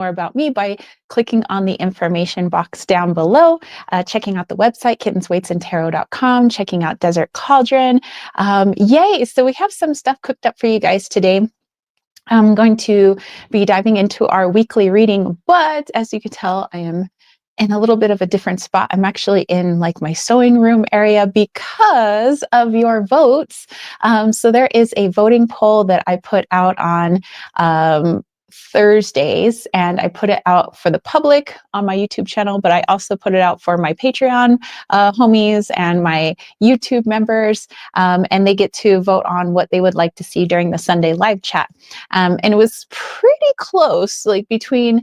more about me by clicking on the information box down below, checking out the website, kittenswaitsandtarot.com, checking out Desert Cauldron. Yay! So we have some stuff cooked up for you guys today. I'm going to be diving into our weekly reading, but as you can tell, I am in a little bit of a different spot. I'm actually in like my sewing room area because of your votes. So there is a voting poll that I put out on Thursdays, and I put it out for the public on my YouTube channel, but I also put it out for my Patreon homies and my YouTube members, and they get to vote on what they would like to see during the Sunday live chat. And it was pretty close, like between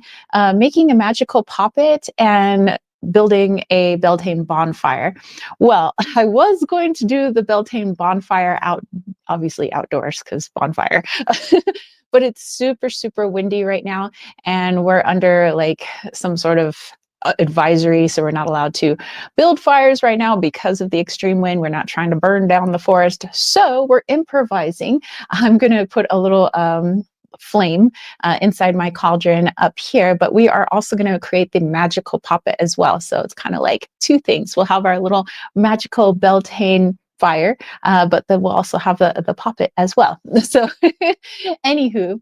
making a magical poppet and building a Beltane bonfire. Well, I was going to do the Beltane bonfire obviously outdoors because bonfire. But it's super, super windy right now, and we're under like some sort of advisory, so we're not allowed to build fires right now because of the extreme wind. We're not trying to burn down the forest, so we're improvising. I'm going to put a little flame inside my cauldron up here, but we are also going to create the magical poppet as well. So it's kind of like two things. We'll have our little magical Beltane fire, but then we'll also have the poppet as well. So anywho,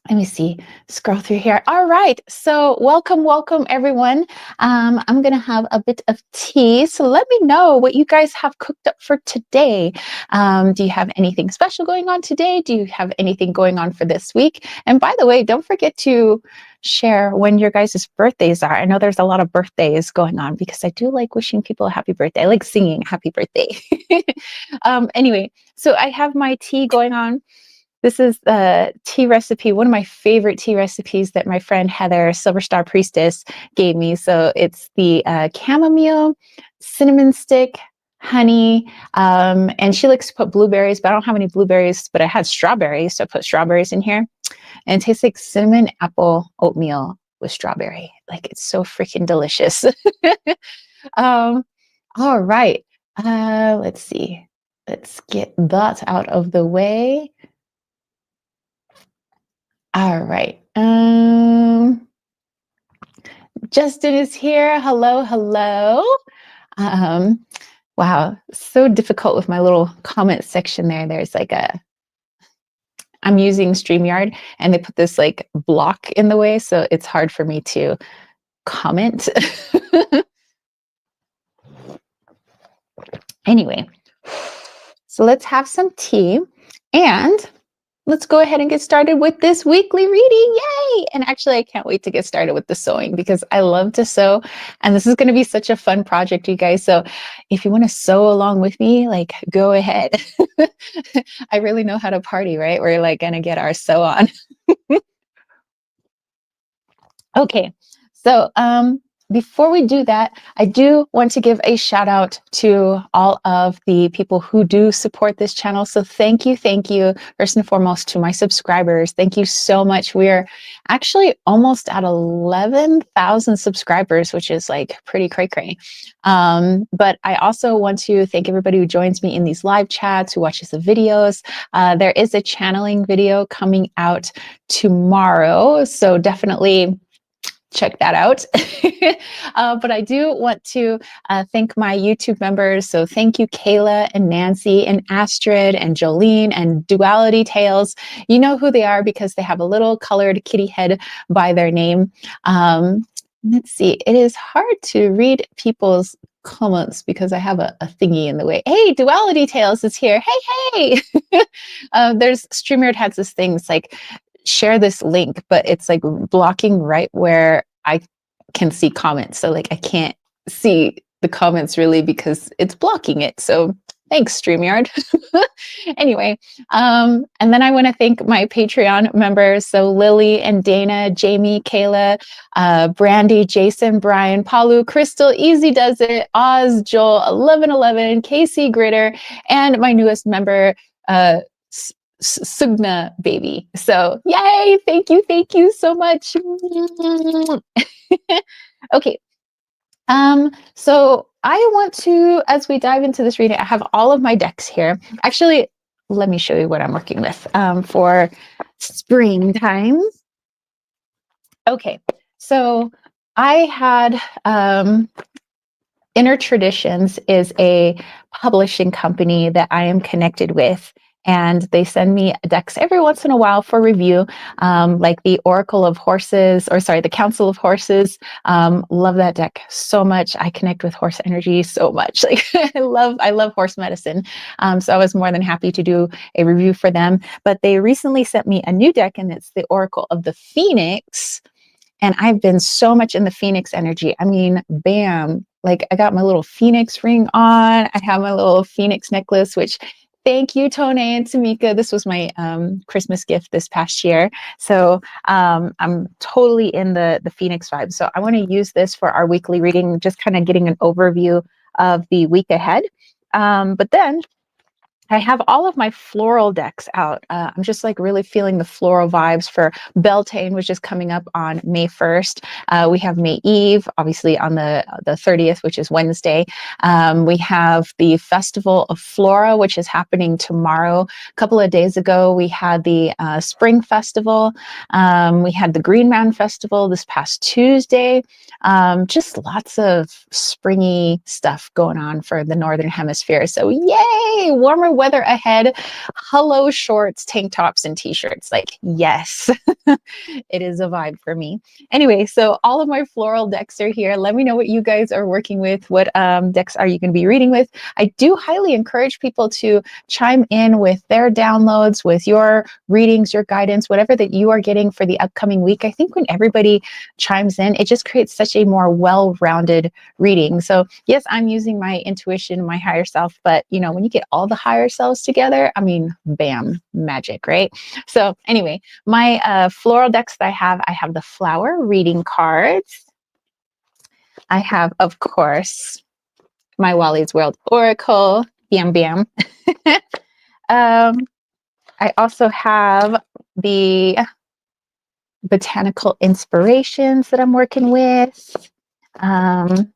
let me see, scroll through here. All right, so welcome everyone. I'm gonna have a bit of tea, so let me know what you guys have cooked up for today. Do you have anything special going on today? Do you have anything going on for this week? And by the way, don't forget to share when your guys' birthdays are. I know there's a lot of birthdays going on because I do like wishing people a happy birthday. I like singing happy birthday. Anyway, so I have my tea going on. This is the tea recipe, one of my favorite tea recipes that my friend Heather, Silver Star Priestess, gave me. So it's the chamomile, cinnamon stick, honey, and she likes to put blueberries, but I don't have any blueberries, but I had strawberries, so I put strawberries in here. And it tastes like cinnamon apple oatmeal with strawberry. Like, it's so freaking delicious. All right. Let's see. Let's get that out of the way. All right. Justin is here. Hello, hello. Wow, so difficult with my little comment section there. There's like I'm using StreamYard, and they put this like block in the way, so it's hard for me to comment. Anyway, so let's have some tea, and let's go ahead and get started with this weekly reading. Yay! And actually, I can't wait to get started with the sewing because I love to sew. And this is going to be such a fun project, you guys. So if you want to sew along with me, like, go ahead. I really know how to party, right? We're like going to get our sew on. Okay. So, before we do that, I do want to give a shout out to all of the people who do support this channel. So thank you, first and foremost, to my subscribers. Thank you so much. We're actually almost at 11,000 subscribers, which is like pretty cray-cray. But I also want to thank everybody who joins me in these live chats, who watches the videos. There is a channeling video coming out tomorrow, so definitely check that out. But I do want to thank my YouTube members. So thank you, Kayla and Nancy and Astrid and Jolene and Duality Tales. You know who they are because they have a little colored kitty head by their name. Let's see. It is hard to read people's comments because I have a thingy in the way. Hey, Duality Tales is here. Hey. There's StreamYard has this thing. It's like, share this link, but it's like blocking right where I can see comments. So like I can't see the comments really because it's blocking it. So thanks, StreamYard. Anyway, and then I want to thank my Patreon members. So Lily and Dana, Jamie, Kayla, Brandy, Jason, Brian, Paulu, Crystal, Easy Does It, Oz, Joel, 1111, Casey Gritter, and my newest member, Sugna baby. So yay, thank you so much. Okay, so I want to, as we dive into this reading, I have all of my decks here. Actually, let me show you what I'm working with for springtime. Okay, so I had Inner Traditions is a publishing company that I am connected with, and they send me decks every once in a while for review, like the Oracle of Horses, or sorry, the Council of Horses. Love that deck so much. I connect with horse energy so much. Like I love horse medicine. So I was more than happy to do a review for them. But they recently sent me a new deck, and it's the Oracle of the Phoenix. And I've been so much in the Phoenix energy. I mean, bam, like I got my little Phoenix ring on. I have my little Phoenix necklace, which thank you, Tone and Tamika. This was my Christmas gift this past year. So I'm totally in the Phoenix vibe. So I want to use this for our weekly reading, just kind of getting an overview of the week ahead. But then I have all of my floral decks out. I'm just like really feeling the floral vibes for Beltane, which is coming up on May 1st. We have May Eve, obviously on the 30th, which is Wednesday. We have the Festival of Flora, which is happening tomorrow. A couple of days ago, we had the Spring Festival. We had the Green Mountain Festival this past Tuesday. Just lots of springy stuff going on for the Northern Hemisphere. So yay, warmer weather ahead. Hello shorts, tank tops, and t-shirts. Like, yes, it is a vibe for me. Anyway, so all of my floral decks are here. Let me know what you guys are working with. What decks are you going to be reading with? I do highly encourage people to chime in with their downloads, with your readings, your guidance, whatever that you are getting for the upcoming week. I think when everybody chimes in, it just creates such a more well-rounded reading. So yes, I'm using my intuition, my higher self, but you know, when you get all the higher selves together, I mean, bam, magic, right? So anyway, my floral decks that I have the flower reading cards. I have, of course, my Wally's World Oracle, bam, bam. I also have the botanical inspirations that I'm working with. And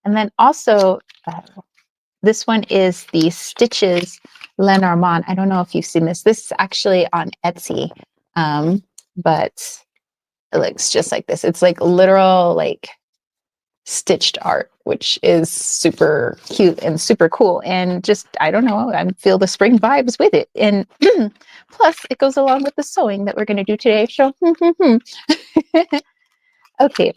then also, this one is the Stitches Lenormand. I don't know if you've seen this. This is actually on Etsy, but it looks just like this. It's like literal, like stitched art, which is super cute and super cool. And just, I don't know, I feel the spring vibes with it. And plus, it goes along with the sewing that we're going to do today. So, okay.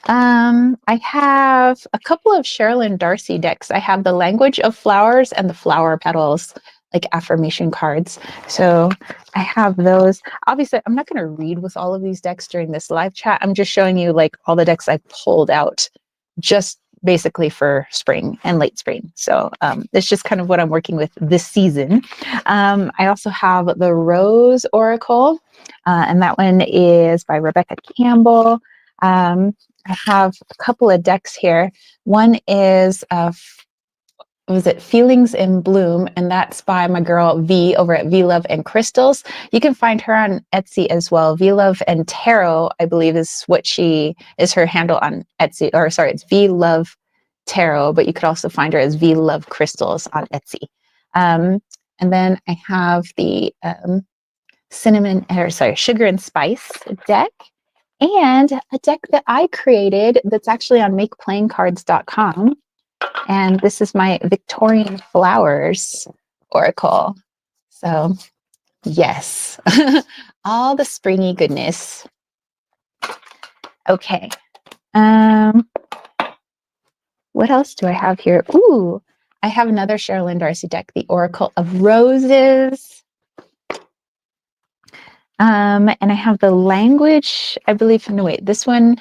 I have a couple of Sherilyn Darcy decks. I have the Language of Flowers and the Flower Petals, like affirmation cards. So I have those. Obviously, I'm not going to read with all of these decks during this live chat. I'm just showing you like all the decks I pulled out just basically for spring and late spring. So it's just kind of what I'm working with this season. I also have the Rose Oracle, and that one is by Rebecca Campbell. I have a couple of decks here. One is was it Feelings in Bloom, and that's by my girl V over at V Love and Crystals. You can find her on Etsy as well. V Love and Tarot, I believe, is what she is her handle on Etsy. Or sorry, it's V Love Tarot, but you could also find her as V Love Crystals on Etsy. And then I have the Sugar and Spice deck. And a deck that I created that's actually on makeplayingcards.com. And this is my Victorian Flowers Oracle. So, yes, all the springy goodness. Okay. What else do I have here? Ooh, I have another Sherilyn Darcy deck, the Oracle of Roses. And I have the Language, I believe, no wait, this one,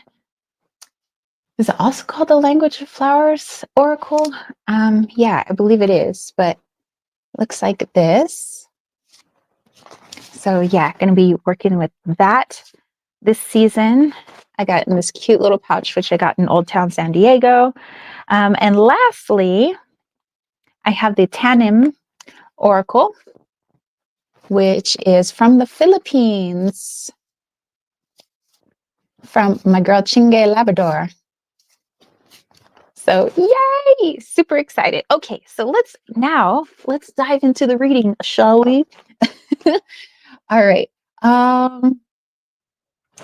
is it also called the Language of Flowers Oracle? Yeah, I believe it is, but it looks like this. So yeah, going to be working with that this season. I got in this cute little pouch, which I got in Old Town San Diego. And lastly, I have the Tanim Oracle, which is from the Philippines, from my girl Chingue Labrador. So yay, super excited. Okay, so let's dive into the reading, shall we? All right.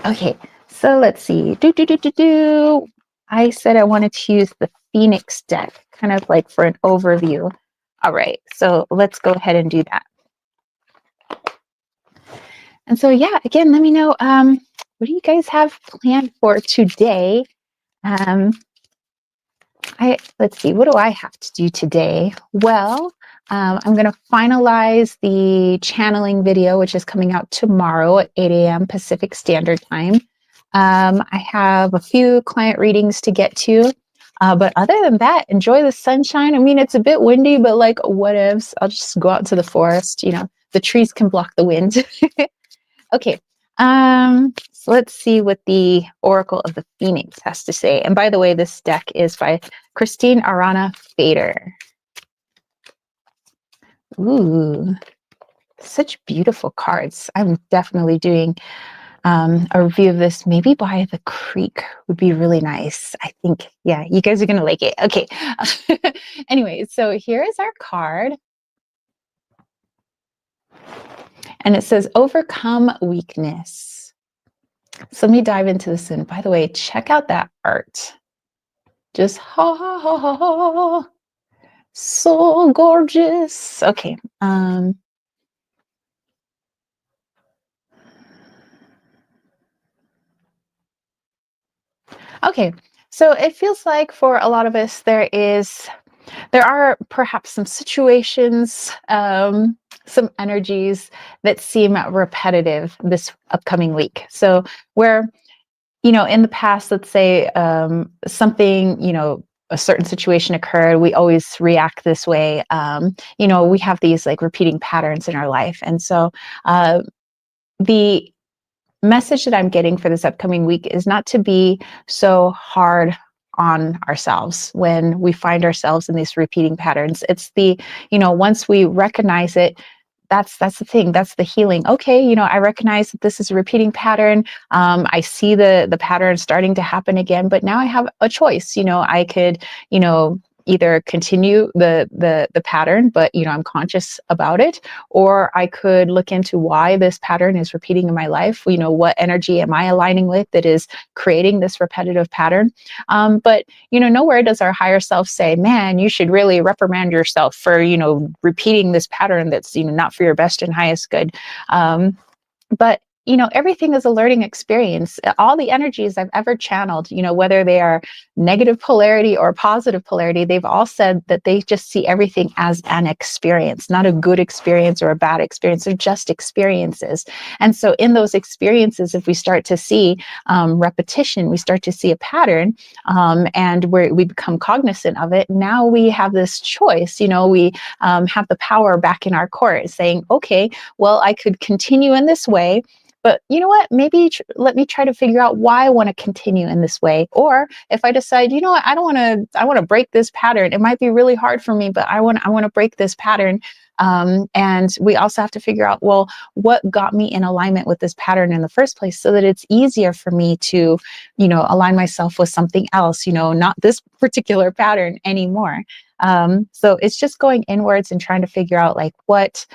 Okay, so let's see. I said I wanted to use the Phoenix deck, kind of like for an overview. All right, so let's go ahead and do that. And so, yeah, again, let me know what do you guys have planned for today? Let's see, what do I have to do today? Well, I'm going to finalize the channeling video, which is coming out tomorrow at 8 a.m. Pacific Standard Time. I have a few client readings to get to. But other than that, enjoy the sunshine. I mean, it's a bit windy, but like, whatevs. I'll just go out to the forest. You know, the trees can block the wind. Okay. So let's see what the Oracle of the Phoenix has to say. And by the way, this deck is by Christine Arana Fader. Ooh, such beautiful cards. I'm definitely doing a review of this, maybe by the creek would be really nice. I think, yeah, you guys are going to like it. Okay. Anyway, so here is our card. And it says, overcome weakness. So let me dive into this. And by the way, check out that art. Just ha ha ha ha ha. So gorgeous. Okay. Okay. So it feels like for a lot of us, there are perhaps some situations, some energies that seem repetitive this upcoming week. So where, in the past, let's say something, a certain situation occurred, we always react this way. We have these like repeating patterns in our life. And so the message that I'm getting for this upcoming week is not to be so hard on ourselves when we find ourselves in these repeating patterns. It's once we recognize it, that's the thing. That's the healing. Okay, I recognize that this is a repeating pattern. I see the pattern starting to happen again, but now I have a choice. I could, either continue the pattern, but I'm conscious about it, or I could look into why this pattern is repeating in my life. What energy am I aligning with that is creating this repetitive pattern? But nowhere does our higher self say, man, you should really reprimand yourself for repeating this pattern that's not for your best and highest good. But everything is a learning experience. All the energies I've ever channeled, whether they are negative polarity or positive polarity, they've all said that they just see everything as an experience, not a good experience or a bad experience. They're just experiences. And so in those experiences, if we start to see repetition, we start to see a pattern, and we become cognizant of it. Now we have this choice. We have the power back in our court saying, okay, well, I could continue in this way, but you know what? Maybe let me try to figure out why I want to continue in this way. Or if I decide, you know what, I want to break this pattern. It might be really hard for me, but I want to break this pattern. And we also have to figure out, well, what got me in alignment with this pattern in the first place, so that it's easier for me to, align myself with something else, not this particular pattern anymore. So it's just going inwards and trying to figure out like what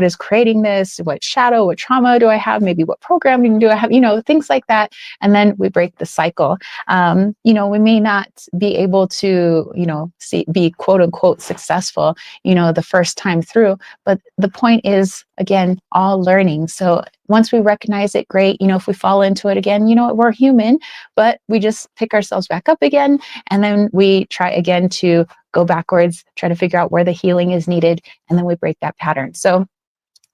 is creating this, what shadow, what trauma do I have, maybe what programming do I have, things like that. And then we break the cycle. We may not be able to, be quote unquote successful, the first time through, but the point is, again, all learning. So once we recognize it, great. If we fall into it again, we're human, but we just pick ourselves back up again. And then we try again to go backwards, try to figure out where the healing is needed. And then we break that pattern. So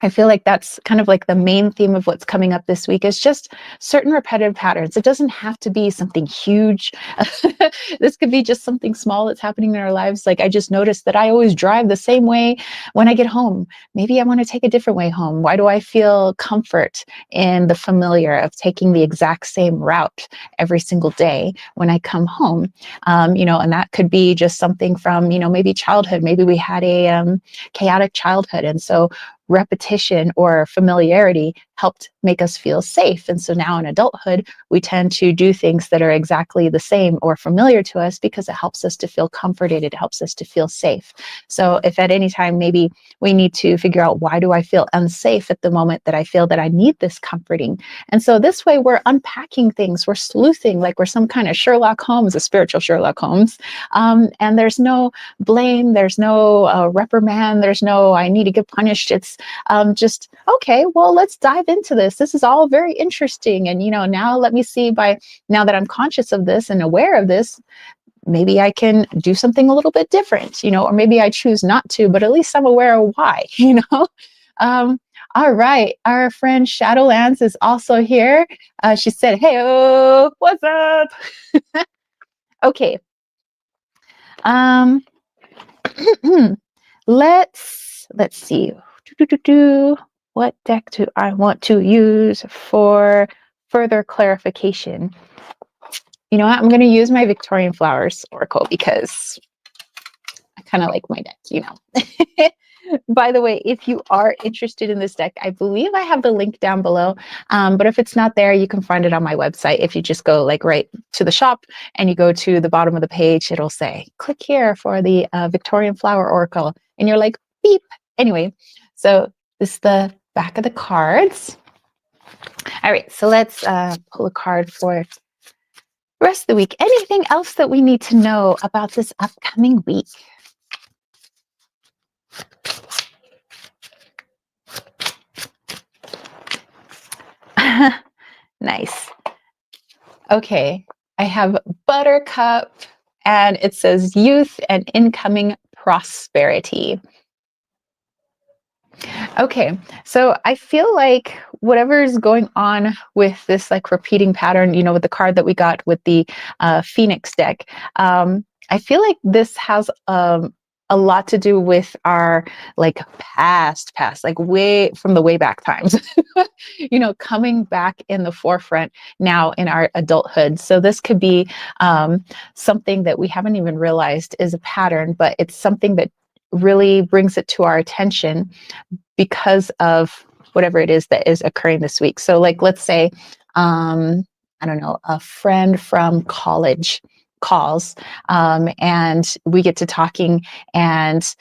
I feel like that's kind of like the main theme of what's coming up this week is just certain repetitive patterns. It doesn't have to be something huge. This could be just something small that's happening in our lives. Like I just noticed that I always drive the same way when I get home. Maybe I want to take a different way home. Why do I feel comfort in the familiar of taking the exact same route every single day when I come home? And that could be just something from, maybe childhood. Maybe we had a chaotic childhood. And so repetition or familiarity helped make us feel safe. And so now in adulthood, we tend to do things that are exactly the same or familiar to us because it helps us to feel comforted. It helps us to feel safe. So if at any time maybe we need to figure out, why do I feel unsafe at the moment that I feel that I need this comforting? And so this way we're unpacking things, we're sleuthing like we're some kind of Sherlock Holmes, a spiritual Sherlock Holmes. And there's no blame, there's no reprimand, there's no I need to get punished. It's just, okay, well, let's dive into this. This is all very interesting. And, now let me see, now that I'm conscious of this and aware of this, maybe I can do something a little bit different, or maybe I choose not to, but at least I'm aware of why, All right. Our friend Shadowlands is also here. She said, hey, what's up? Okay. Let's see. What deck do I want to use for further clarification? You know what? I'm going to use my Victorian Flowers Oracle because I kind of like my deck, By the way, if you are interested in this deck, I believe I have the link down below. But if it's not there, you can find it on my website. If you just go right to the shop and you go to the bottom of the page, it'll say, click here for the Victorian Flower Oracle. And you're like, beep. Anyway, so this is the back of the cards. All right, so let's pull a card for the rest of the week. Anything else that we need to know about this upcoming week? Nice. Okay, I have Buttercup, and it says youth and incoming prosperity. Okay, so I feel like whatever is going on with this repeating pattern, with the card that we got with the Phoenix deck, I feel like this has a lot to do with our past, way from the way back times, coming back in the forefront now in our adulthood. So this could be something that we haven't even realized is a pattern, but it's something that really brings it to our attention because of whatever it is that is occurring this week. So let's say, I don't know, a friend from college calls, and we get to talking, and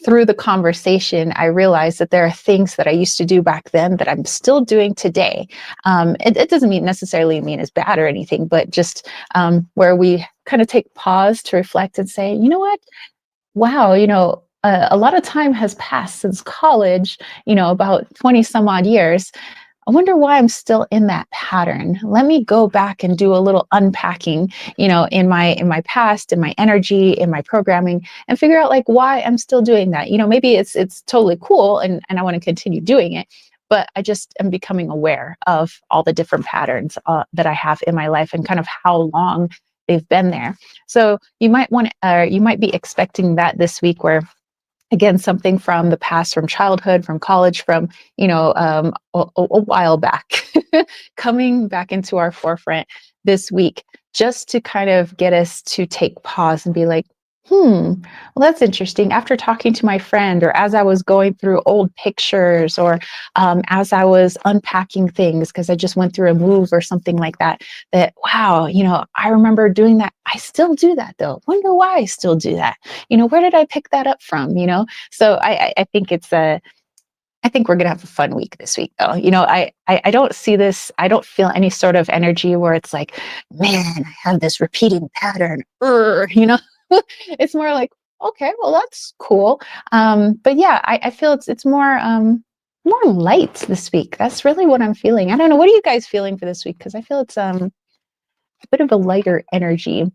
through the conversation, I realized that there are things that I used to do back then that I'm still doing today. It doesn't necessarily mean it's bad or anything, but just where we kind of take pause to reflect and say, you know what? Wow, a lot of time has passed since college, about 20 some odd years. I wonder why I'm still in that pattern. Let me go back and do a little unpacking, in my past, in my energy, in my programming, and figure out why I'm still doing that. Maybe it's totally cool and I want to continue doing it, but I just am becoming aware of all the different patterns that I have in my life and kind of how long they've been there. So you might be expecting that this week, where again, something from the past, from childhood, from college, from, a while back, coming back into our forefront this week, just to kind of get us to take pause and be like, well, that's interesting. After talking to my friend, or as I was going through old pictures, or as I was unpacking things, because I just went through a move or something like that, wow, I remember doing that. I still do that though. Wonder why I still do that. Where did I pick that up from? So I think I think we're going to have a fun week this week, though. I don't see this. I don't feel any sort of energy where it's like, man, I have this repeating pattern. It's more like, okay, well, that's cool. But yeah, I feel it's more light this week. That's really what I'm feeling. I don't know. What are you guys feeling for this week? Because I feel it's a bit of a lighter energy.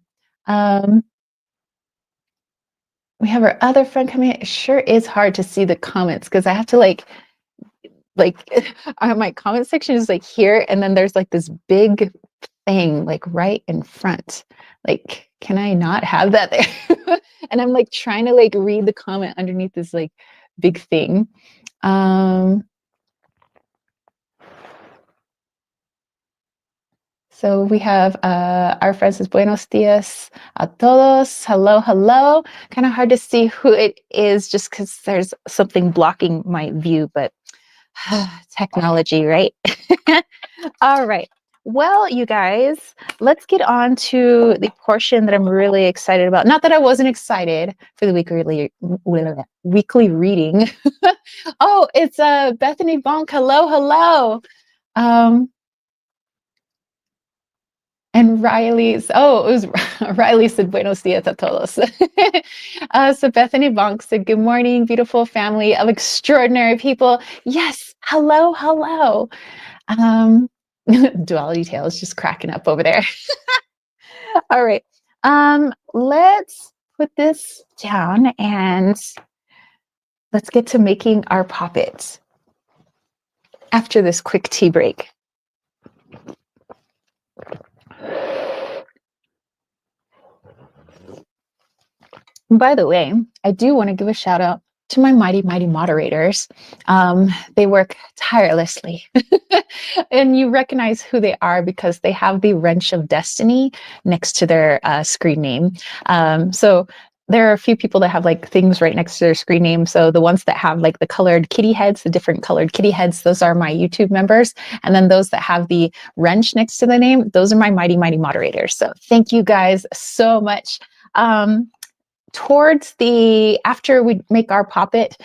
We have our other friend coming in. It sure is hard to see the comments because I have to my comment section is here, and then there's this big thing right in front. Can I not have that there? And I'm trying to read the comment underneath this big thing. So we have our friend says, buenos dias a todos. Hello, hello. Kind of hard to see who it is just because there's something blocking my view, but Technology, right? All right. Well, you guys, let's get on to the portion that I'm really excited about. Not that I wasn't excited for the weekly reading. Oh, it's Bethany Bonk. Hello, hello. Um, and Riley's, oh, it was Riley said buenos dias a todos. So Bethany Bonk said, good morning, beautiful family of extraordinary people. Yes, hello, hello. Um, Duality Tales just cracking up over there. All right. Let's put this down and let's get to making our poppets after this quick tea break. By the way, I do want to give a shout out to my mighty, mighty moderators. They work tirelessly. And you recognize who they are because they have the wrench of destiny next to their screen name. So there are a few people that have like things right next to their screen name. So the ones that have like the colored kitty heads, the different colored kitty heads, those are my YouTube members. And then those that have the wrench next to the name, those are my mighty, mighty moderators. So thank you guys so much. Towards the after we make our poppet,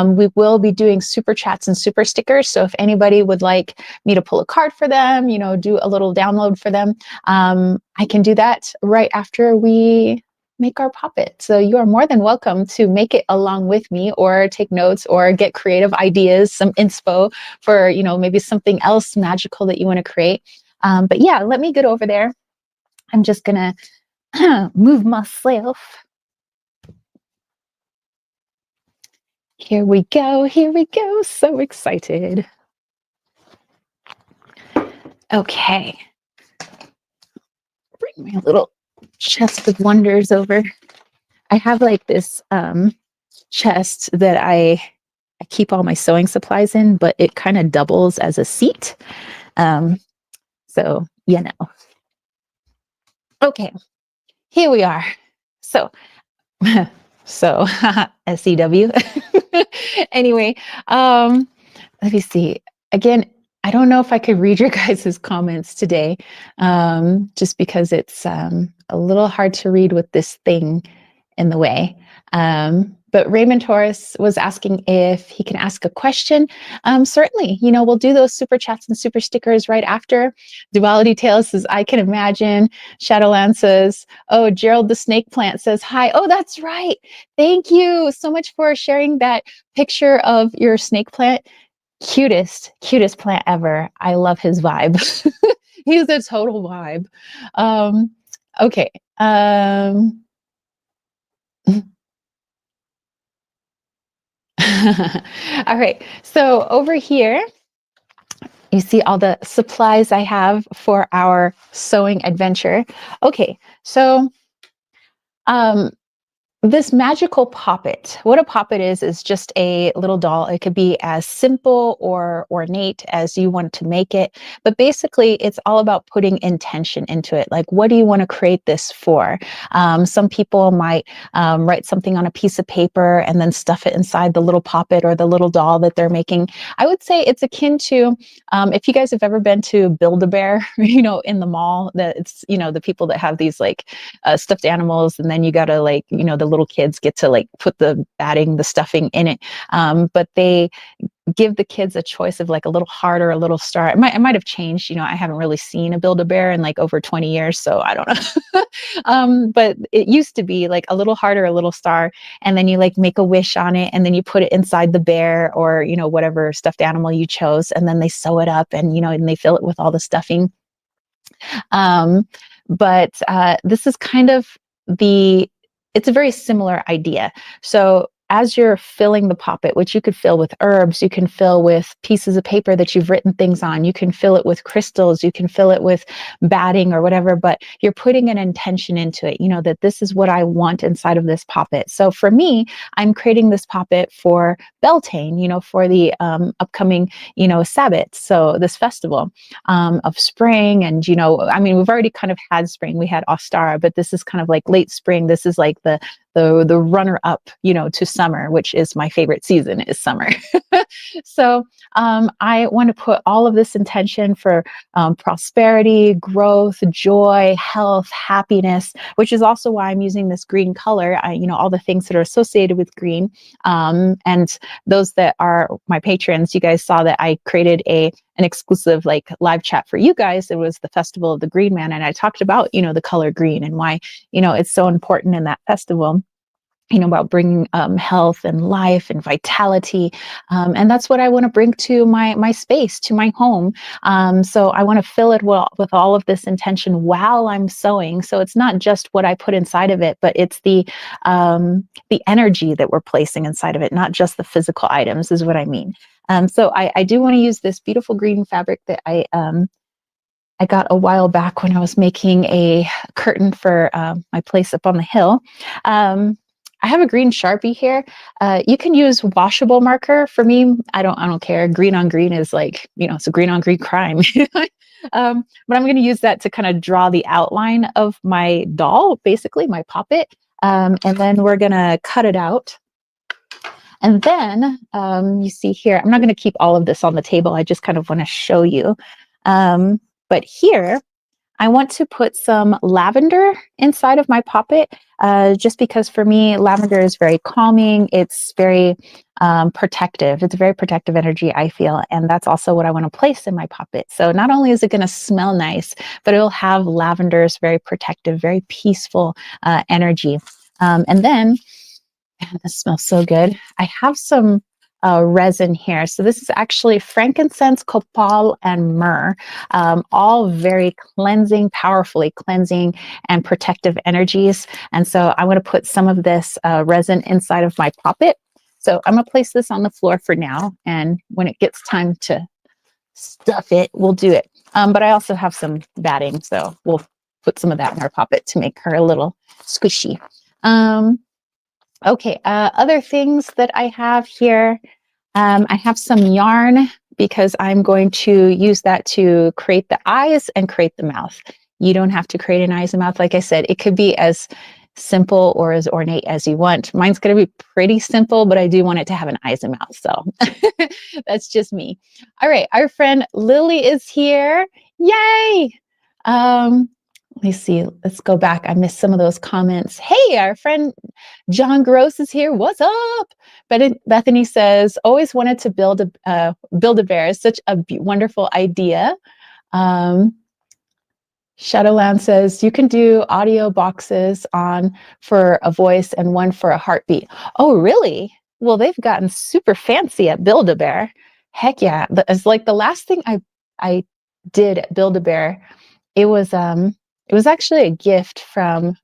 we will be doing super chats and super stickers. So if anybody would like me to pull a card for them, you know, do a little download for them, I can do that right after we make our poppet. So you are more than welcome to make it along with me or take notes or get creative ideas, some inspo for, you know, maybe something else magical that you want to create. But yeah, let me get over there. I'm just gonna move myself. Here we go, so excited. Okay. Bring my little chest of wonders over. I have like this chest that I keep all my sewing supplies in, but it kind of doubles as a seat. So, you know. Okay, here we are. So, so SEW. Anyway, let me see. Again, I don't know if I could read your guys' comments today, just because it's a little hard to read with this thing in the way. But Raymond Torres was asking if he can ask a question. Certainly, you know, we'll do those super chats and super stickers right after. Duality Tales says, I can imagine. Shadowland says, oh, Gerald the snake plant says, hi. Oh, that's right. Thank you so much for sharing that picture of your snake plant. Cutest plant ever. I love his vibe. He's a total vibe. Okay. All right, so over here, you see all the supplies I have for our sewing adventure. Okay, so this Magickal Poppet, what a Poppet is just a little doll. It could be as simple or ornate as you want to make it. But basically, it's all about putting intention into it. Like, what do you want to create this for? Some people might write something on a piece of paper and then stuff it inside the little Poppet or the little doll that they're making. I would say it's akin to, if you guys have ever been to Build-A-Bear, you know, in the mall, that it's, you know, the people that have these like stuffed animals, and then you got to like, you know, the little kids get to like put the batting, the stuffing in it. But they give the kids a choice of like a little heart or a little star. It might have changed. You know, I haven't really seen a Build-A-Bear in like over 20 years, so I don't know. But it used to be like a little heart or a little star, and then you like make a wish on it, and then you put it inside the bear or, you know, whatever stuffed animal you chose, and then they sew it up, and, you know, and they fill it with all the stuffing. But this is kind of it's a very similar idea. So as you're filling the poppet, which you could fill with herbs, you can fill with pieces of paper that you've written things on, you can fill it with crystals, you can fill it with batting or whatever, but you're putting an intention into it, you know, that this is what I want inside of this poppet. So for me, I'm creating this poppet for Beltane, you know, for the upcoming, you know, Sabbath. So this festival of spring. And, you know, I mean, we've already kind of had spring, we had Ostara, but this is kind of like late spring. This is like the the runner up, to summer, which is my favorite season, is summer. So I want to put all of this intention for prosperity, growth, joy, health, happiness, which is also why I'm using this green color. All the things that are associated with green. And those that are my patrons, you guys saw that I created an exclusive like live chat for you guys. It was the Festival of the Green Man, and I talked about the color green and why it's so important in that festival, about bringing health and life and vitality. And that's what I want to bring to my space, to my home. So I want to fill it with all of this intention while I'm sewing. So it's not just what I put inside of it, but it's the energy that we're placing inside of it, not just the physical items, is what I mean. So I do want to use this beautiful green fabric that I got a while back when I was making a curtain for my place up on the hill. I have a green Sharpie here. You can use washable marker. For me, I don't care. Green on green is like, it's a green on green crime. But I'm going to use that to kind of draw the outline of my doll, basically my Poppet. And then we're going to cut it out. And then you see here, I'm not going to keep all of this on the table. I just kind of want to show you. But here, I want to put some lavender inside of my Poppet, just because for me, lavender is very calming. It's very protective. It's a very protective energy, I feel. And that's also what I want to place in my Poppet. So not only is it going to smell nice, but it'll have lavender's very protective, very peaceful energy. And then, man, this smells so good. I have some resin here. So this is actually frankincense, copal, and myrrh, all very cleansing, powerfully cleansing and protective energies. And so I want to put some of this resin inside of my Poppet. So I'm going to place this on the floor for now. And when it gets time to stuff it, we'll do it. But I also have some batting, so we'll put some of that in our Poppet to make her a little squishy. Okay, other things that I have here. I have some yarn because I'm going to use that to create the eyes and create the mouth. You don't have to create an eyes and mouth. Like I said, it could be as simple or as ornate as you want. Mine's going to be pretty simple, but I do want it to have an eyes and mouth. So that's just me. All right, our friend Lily is here. Yay! Let me see. Let's go back. I missed some of those comments. Hey, our friend John Gross is here. What's up? Bethany says, always wanted to build a bear. It's such a wonderful idea. Shadowland says, you can do audio boxes for a voice and one for a heartbeat. Oh, really? Well, they've gotten super fancy at Build-A-Bear. Heck yeah. It's like the last thing I did at Build-A-Bear. It was actually a gift from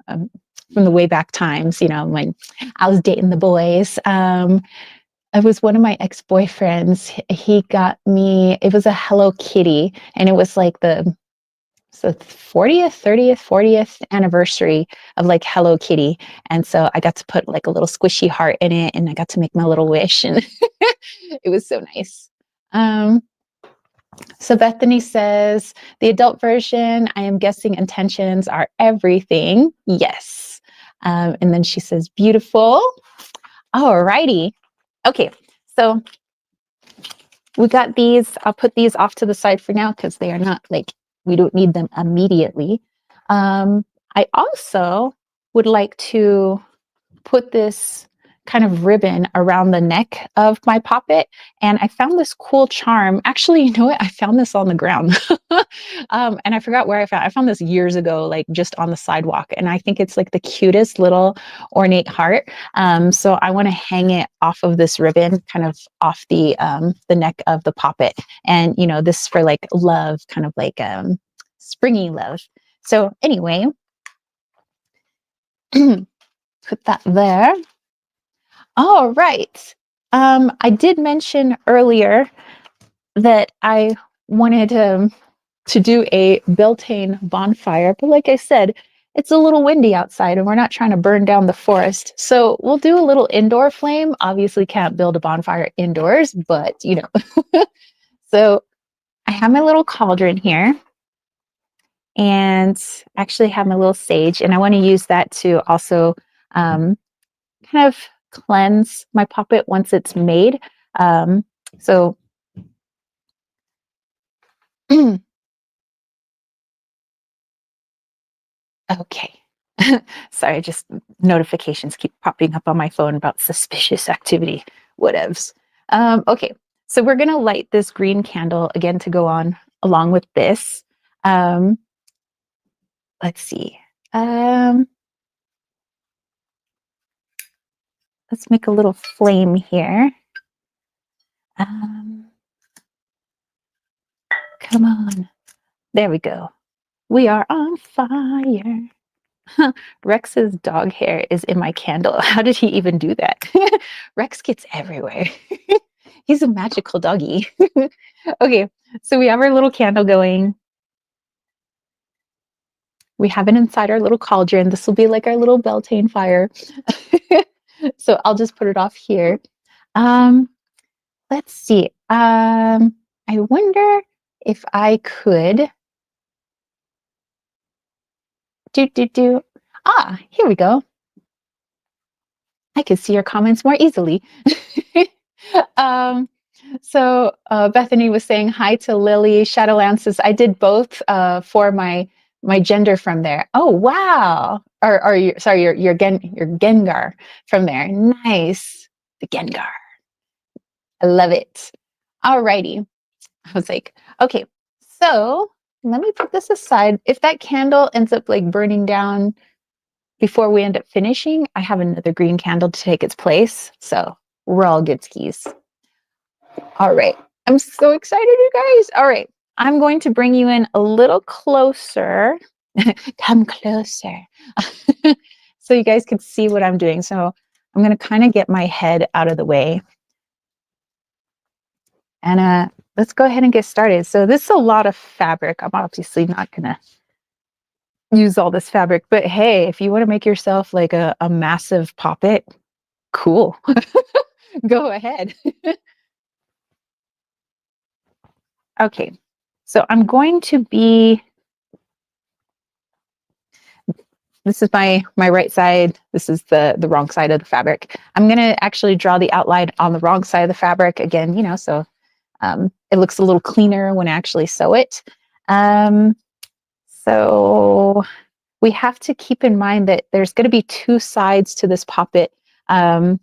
the way back times, when I was dating the boys. It was one of my ex-boyfriends. He got me, it was a Hello Kitty, and it was like the 40th anniversary of like Hello Kitty. And so I got to put like a little squishy heart in it, and I got to make my little wish, and it was so nice. So Bethany says, the adult version, I am guessing intentions are everything. Yes. And then she says, beautiful. All righty. Okay. So we got these. I'll put these off to the side for now because they are not like, we don't need them immediately. I also would like to put this kind of ribbon around the neck of my Poppet. And I found this cool charm. Actually, you know what? I found this on the ground. And I forgot where I found this years ago, like just on the sidewalk. And I think it's like the cutest little ornate heart. So I want to hang it off of this ribbon, kind of off the neck of the Poppet. And, this for like love, kind of like springy love. So anyway, put that there. All right. I did mention earlier that I wanted to do a Beltane bonfire, but like I said, it's a little windy outside and we're not trying to burn down the forest. So we'll do a little indoor flame. Obviously can't build a bonfire indoors, but So I have my little cauldron here, and actually have my little sage, and I want to use that to also kind of cleanse my Poppet once it's made. So okay. Sorry, just notifications keep popping up on my phone about suspicious activity. Whatevs. Okay, so we're gonna light this green candle again to go on along with this. Um, let's see. Um, let's make a little flame here. Um, come on. There we go. We are on fire. Rex's dog hair is in my candle. How did he even do that? Rex gets everywhere. He's a magical doggy. Okay, so we have our little candle going. We have it inside our little cauldron. This will be like our little Beltane fire. So I'll just put it off here. Um, let's see. I wonder if I could do. Ah, here we go. I could see your comments more easily. um, Bethany was saying hi to Lily. Shadowland says I did both for my gender from there. Oh wow! Or you sorry, your Gengar from there. Nice, the Gengar. I love it. Alrighty. I was like, okay, so let me put this aside. If that candle ends up like burning down before we end up finishing, I have another green candle to take its place. So we're all good skis. All right. I'm so excited, you guys. All right. I'm going to bring you in a little closer. Come closer. So you guys can see what I'm doing. So I'm going to kind of get my head out of the way. And let's go ahead and get started. So this is a lot of fabric. I'm obviously not going to use all this fabric, but hey, if you want to make yourself like a massive Poppet, cool. Go ahead. Okay, so I'm going to be, this is my right side, this is the wrong side of the fabric. I'm going to actually draw the outline on the wrong side of the fabric again, you know, so it looks a little cleaner when I actually sew it. So we have to keep in mind that there's going to be two sides to this Poppet. You know,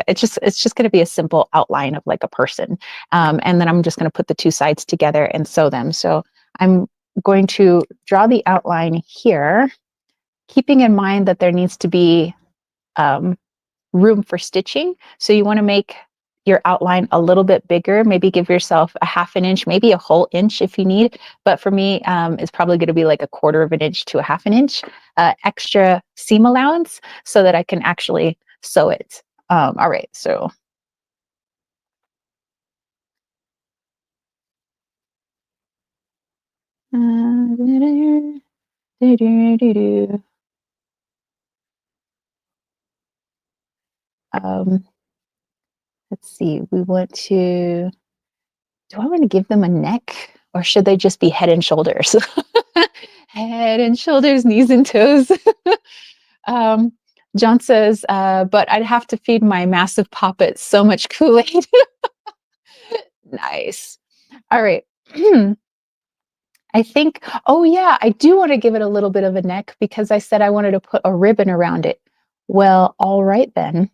it's just going to be a simple outline of like a person. And then I'm just going to put the two sides together and sew them. So I'm going to draw the outline here, keeping in mind that there needs to be room for stitching. So you want to make your outline a little bit bigger, maybe give yourself a half an inch, maybe a whole inch if you need. But for me, it's probably going to be like a quarter of an inch to a half an inch extra seam allowance so that I can actually sew it. All right, so. Let's see, we want to, do I want to give them a neck or should they just be head and shoulders? Head and shoulders, knees and toes. John says, but I'd have to feed my massive Poppet so much Kool-Aid. Nice. All right. I think, oh yeah, I do want to give it a little bit of a neck because I said I wanted to put a ribbon around it. Well, all right then.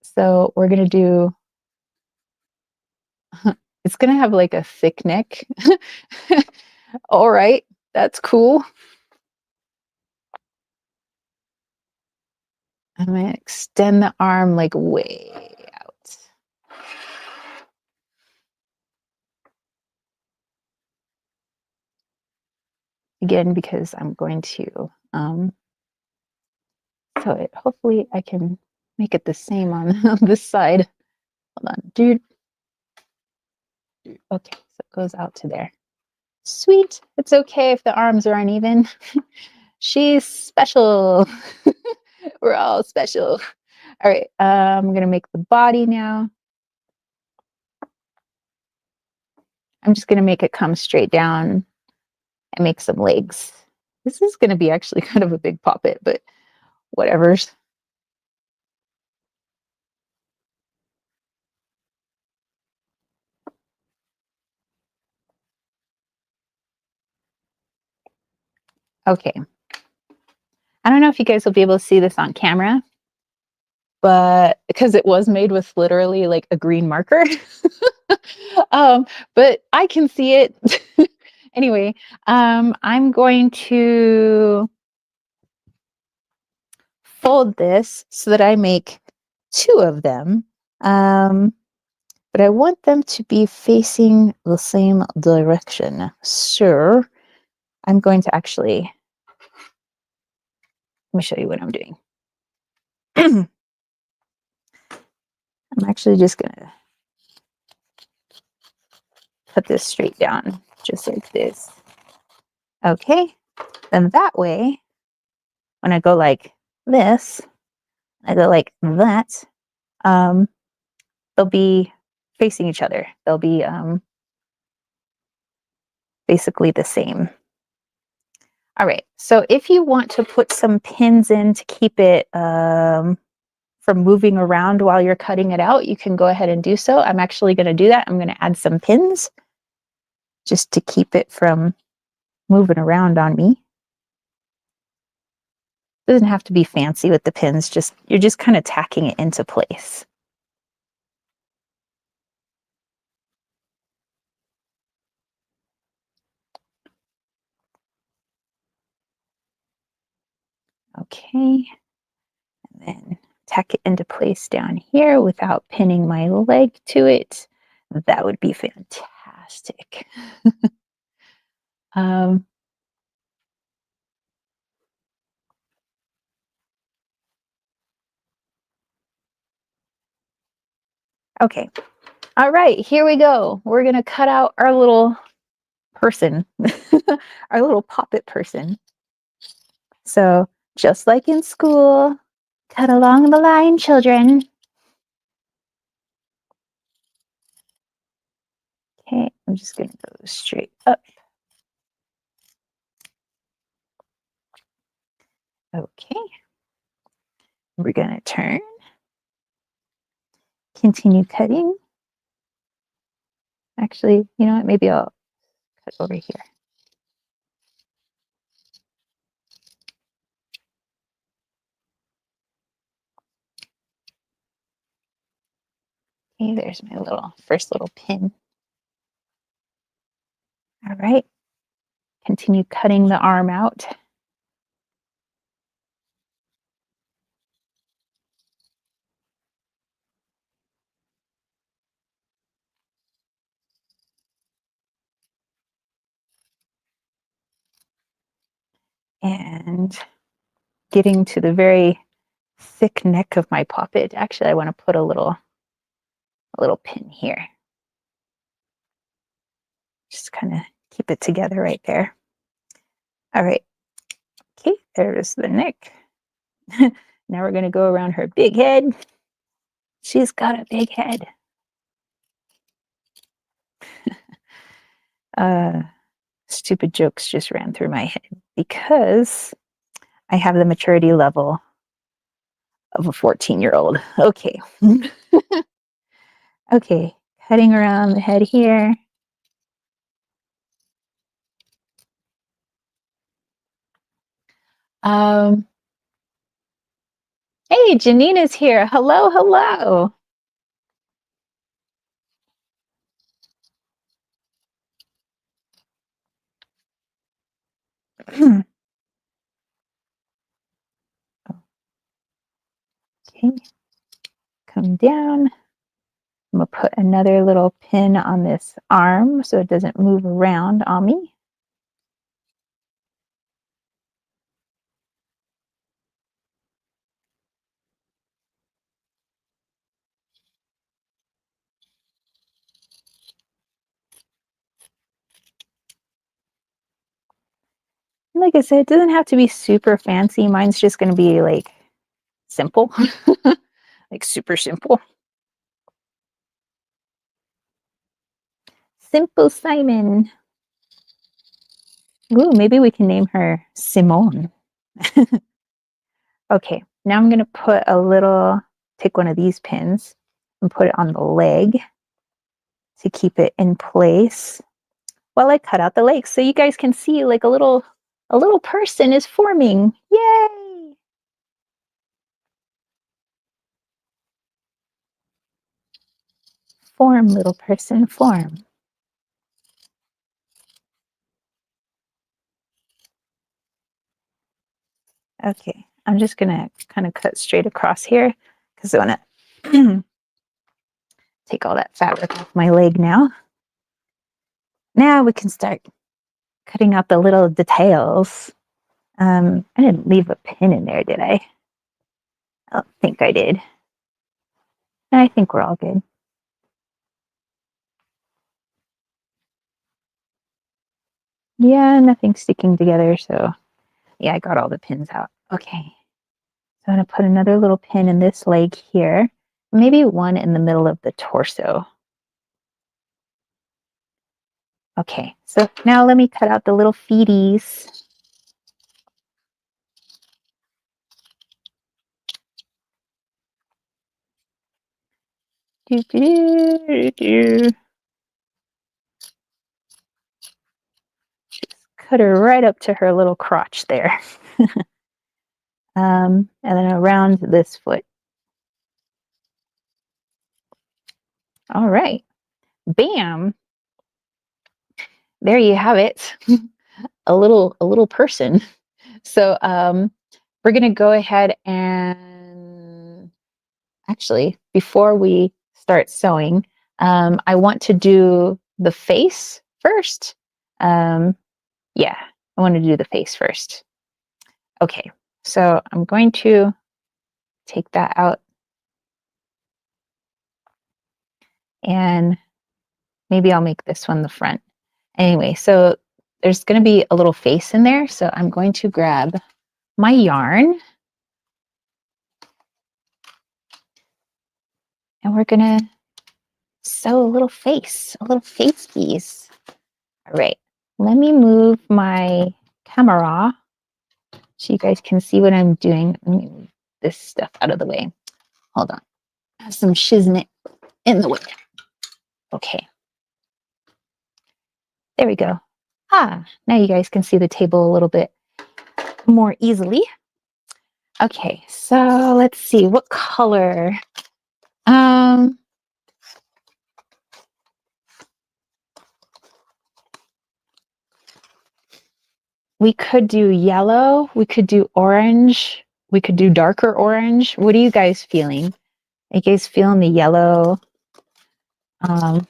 So we're going to do, it's going to have like a thick neck. All right, that's cool. I'm going to extend the arm like way out. Again, because I'm going to sew it. Hopefully I can make it the same on this side. Hold on, dude. Okay, so it goes out to there. Sweet. It's okay if the arms are uneven. She's special. We're all special. All right, I'm gonna make the body now. I'm just gonna make it come straight down and make some legs. This is gonna be actually kind of a big Poppet, but whatever's. Okay. I don't know if you guys will be able to see this on camera, but because it was made with literally like a green marker. But I can see it. Anyway, I'm going to fold this so that I make two of them. But I want them to be facing the same direction. So I'm going to actually, let me show you what I'm doing. I'm actually just going to put this straight down, just like this. Okay, then that way, when I go like this, I go like that, they'll be facing each other. They'll be basically the same. All right, so if you want to put some pins in to keep it from moving around while you're cutting it out, you can go ahead and do so. I'm actually going to do that. I'm going to add some pins just to keep it from moving around on me. It doesn't have to be fancy with the pins, just you're just kind of tacking it into place. Okay, and then tack it into place down here without pinning my leg to it. That would be fantastic. Okay, all right, here we go. We're gonna cut out our little person, our little Poppet person. So just like in school, cut along the line, children. Okay, I'm just gonna go straight up. Okay, we're gonna turn, continue cutting. Actually, you know what, maybe I'll cut over here. Okay, there's my first little pin. All right, continue cutting the arm out. And getting to the very thick neck of my Poppet. Actually, I want to put a little pin here. Just kind of keep it together right there. All right. Okay, there's the neck. Now we're going to go around her big head. She's got a big head. Stupid jokes just ran through my head because I have the maturity level of a 14-year-old. Okay. Okay, cutting around the head here. Hey, Janina's here. Hello, hello. Okay, come down. I'm gonna put another little pin on this arm so it doesn't move around on me. Like I said, it doesn't have to be super fancy. Mine's just going to be like simple, like super simple. Simple Simon. Ooh, maybe we can name her Simone. Okay, now I'm going to take one of these pins and put it on the leg to keep it in place while I cut out the legs. So you guys can see like a little A little person is forming. Yay! Form, little person, form. Okay, I'm just gonna kind of cut straight across here because I want to take all that fabric off my leg now. Now we can start cutting out the little details. I didn't leave a pin in there, did I? I don't think I did. I think we're all good. Yeah, nothing's sticking together, so yeah, I got all the pins out. Okay, so I'm gonna put another little pin in this leg here, maybe one in the middle of the torso. Okay, so now let me cut out the little feeties. Cut her right up to her little crotch there. And then around this foot. All right, bam. There you have it. a little person. So we're gonna go ahead and actually, before we start sewing, I want to do the face first. Yeah, I want to do the face first. Okay, so I'm going to take that out and maybe I'll make this one the front. Anyway, so there's going to be a little face in there, so I'm going to grab my yarn and we're going to sew a little face piece. All right, let me move my camera so you guys can see what I'm doing. Let me move this stuff out of the way. Hold on. I have some shiznit in the way. Okay. There we go. Ah, now you guys can see the table a little bit more easily. Okay, so let's see, what color? We could do yellow, we could do orange, we could do darker orange. What are you guys feeling? Are you guys feeling the yellow? I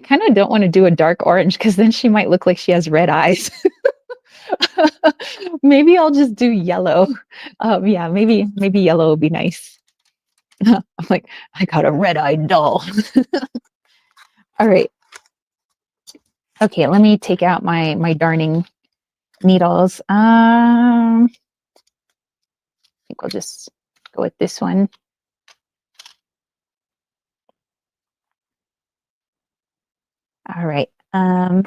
kind of don't want to do a dark orange because then she might look like she has red eyes. Maybe I'll just do yellow. Yeah, maybe yellow would be nice. I'm like, I got a red-eyed doll. All right. Okay, let me take out my darning needles. I think we'll just go with this one. All right. I'm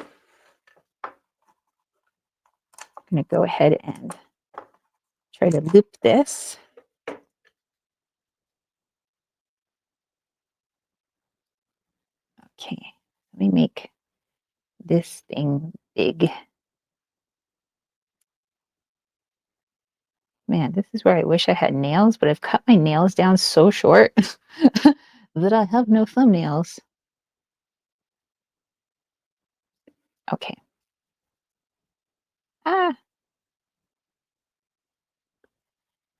gonna go ahead and try to loop this. Okay, let me make this thing big. Man, this is where I wish I had nails, but I've cut my nails down so short that I have no thumbnails. Okay. Ah,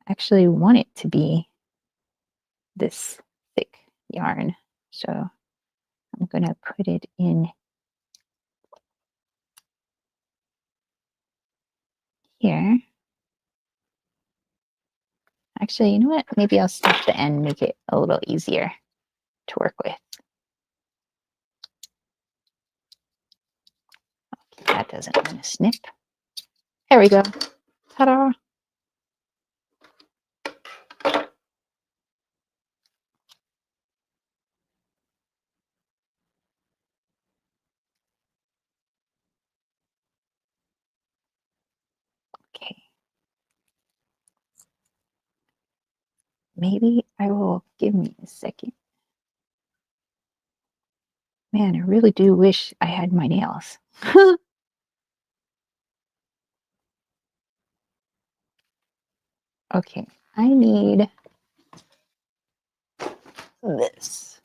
I actually want it to be this thick yarn. So I'm going to put it in here. Actually, you know what? Maybe I'll snip the end, make it a little easier to work with. Okay, that doesn't want to snip. There we go. Ta-da! Okay. Maybe I will, give me a second. Man, I really do wish I had my nails. Okay, I need this.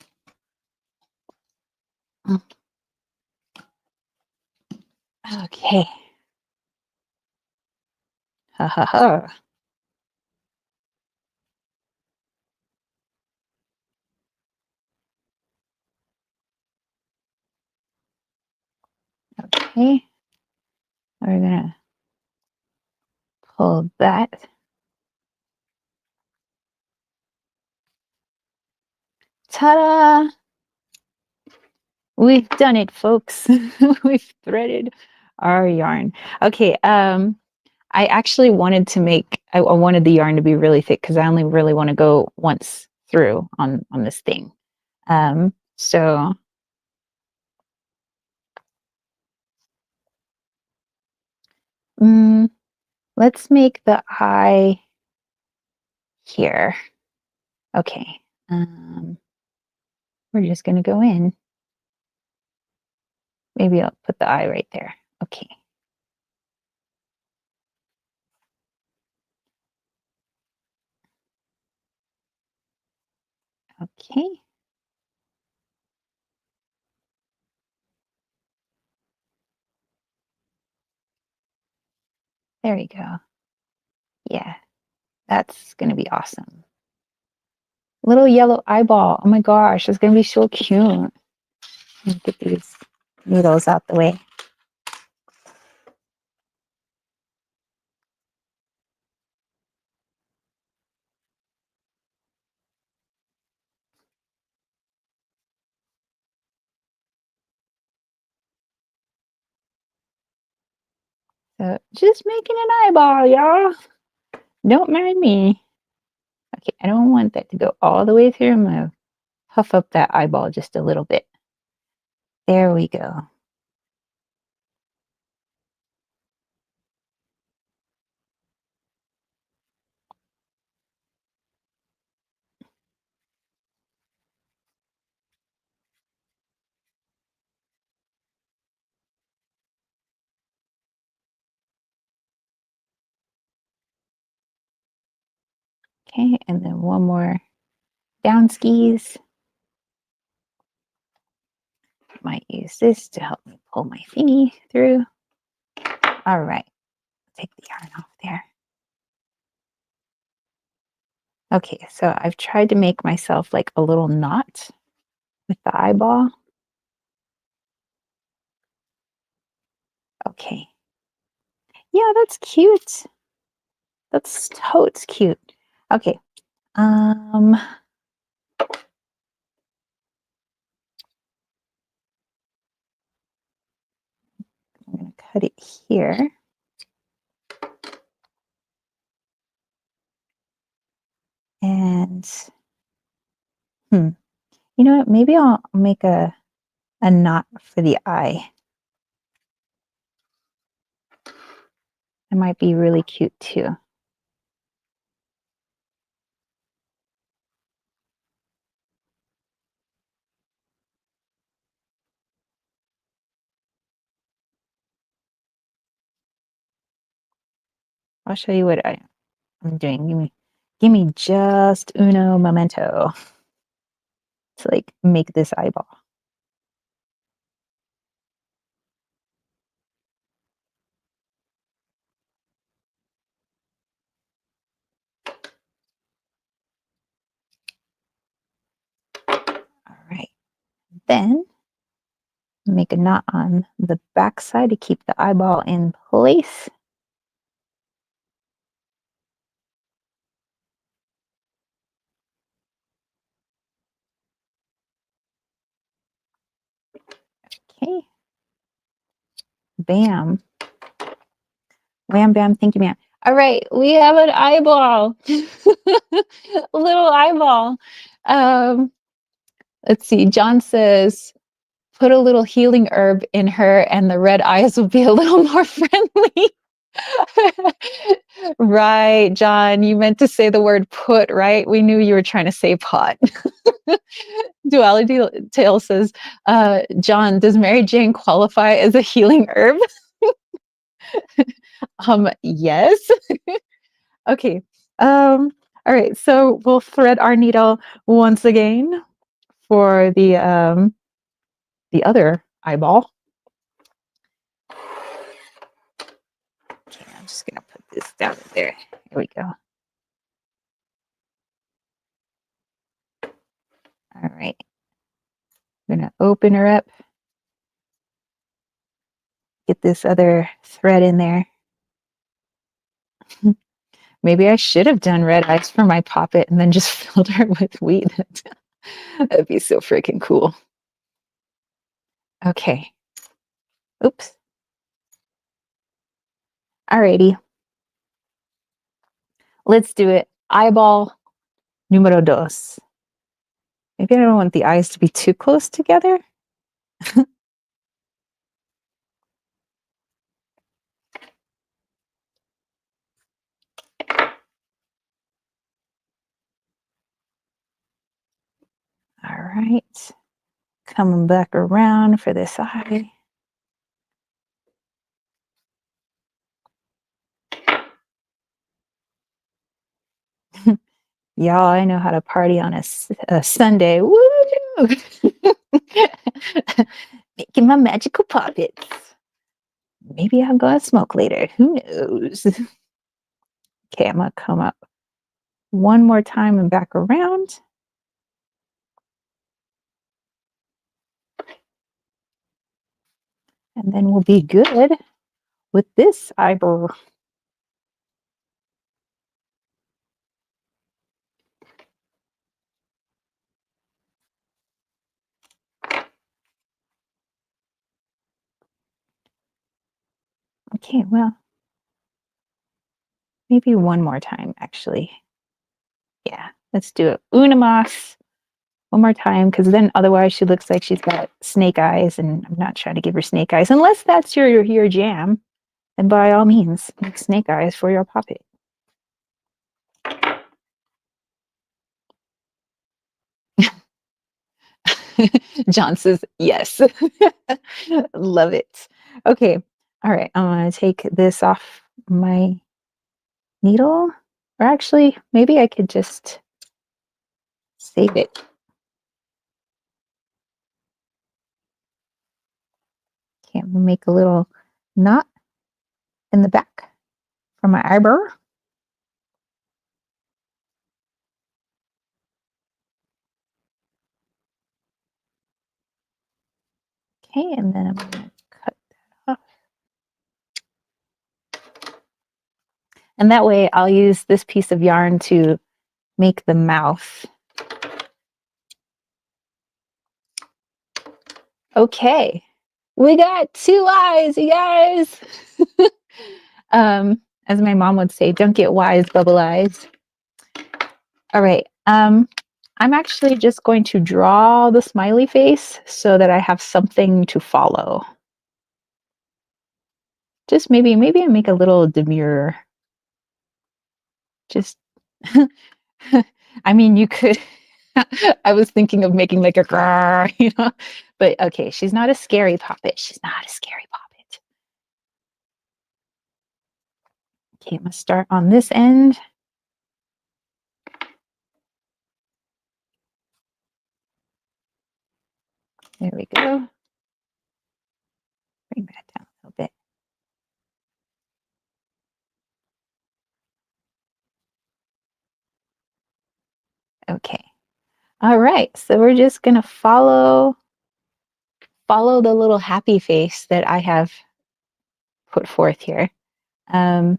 Okay. Ha ha ha. Okay. We're gonna pull that. Ta-da! We've done it, folks. We've threaded our yarn. Okay, I actually wanted to make, I wanted the yarn to be really thick because I only really want to go once through on this thing. So let's make the eye here. Okay, we're just going to go in. Maybe I'll put the eye right there. Okay. Okay. There we go. Yeah, that's going to be awesome. Little yellow eyeball. Oh my gosh, it's going to be so cute. Get these needles out the way. So just making an eyeball, y'all. Don't mind me. Okay, I don't want that to go all the way through. I'm going to puff up that eyeball just a little bit. There we go. Okay, and then one more down skis. Might use this to help me pull my thingy through. All right, take the yarn off there. Okay, so I've tried to make myself like a little knot with the eyeball. Okay. Yeah, that's cute. That's totes cute. Okay. I'm gonna cut it here. And you know what? Maybe I'll make a knot for the eye. It might be really cute too. I'll show you what I'm doing. Give me just uno momento to like make this eyeball. All right. Then make a knot on the back side to keep the eyeball in place. Okay. Bam. Wham, bam, thank you, ma'am. All right, we have an eyeball. A little eyeball. Let's see. John says, put a little healing herb in her and the red eyes will be a little more friendly. Right, John, you meant to say the word put, right? We knew you were trying to say pot. Duality Tale says, John, does Mary Jane qualify as a healing herb? Yes. Okay. All right, so we'll thread our needle once again for the other eyeball. Okay, I'm just gonna put this down there. Here we go. All right. I'm gonna open her up. Get this other thread in there. Maybe I should have done red eyes for my Poppet and then just filled her with wheat. That'd be so freaking cool. Okay. Oops. Alrighty. Let's do it. Eyeball numero dos. Maybe I don't want the eyes to be too close together. All right. Coming back around for this eye. Y'all, I know how to party on a Sunday. Woo! Making my magical poppets. Maybe I'll go and smoke later. Who knows? Okay, I'm going to come up one more time and back around. And then we'll be good with this eyebrow. Okay, well, maybe one more time, actually. Yeah, let's do it. Una más. One more time, because then otherwise she looks like she's got snake eyes, and I'm not trying to give her snake eyes. Unless that's your jam, then by all means, make snake eyes for your puppet. John says yes. Love it. Okay. All right. I'm going to take this off my needle. Or actually, maybe I could just save it. Okay, I'm going to make a little knot in the back for my eyebrow. Okay, and then I'm going to cut that off. And that way I'll use this piece of yarn to make the mouth. Okay, we got two eyes, you guys. As my mom would say, don't get wise, bubble eyes. All right. I'm actually just going to draw the smiley face so that I have something to follow. Just maybe I make a little demure. Just, I mean, you could. I was thinking of making like a grrr, you know, but okay, she's not a scary puppet. She's not a scary puppet. Okay, I'm gonna start on this end. There we go. Bring that down a little bit. Okay. All right. So we're just gonna follow the little happy face that I have put forth here. I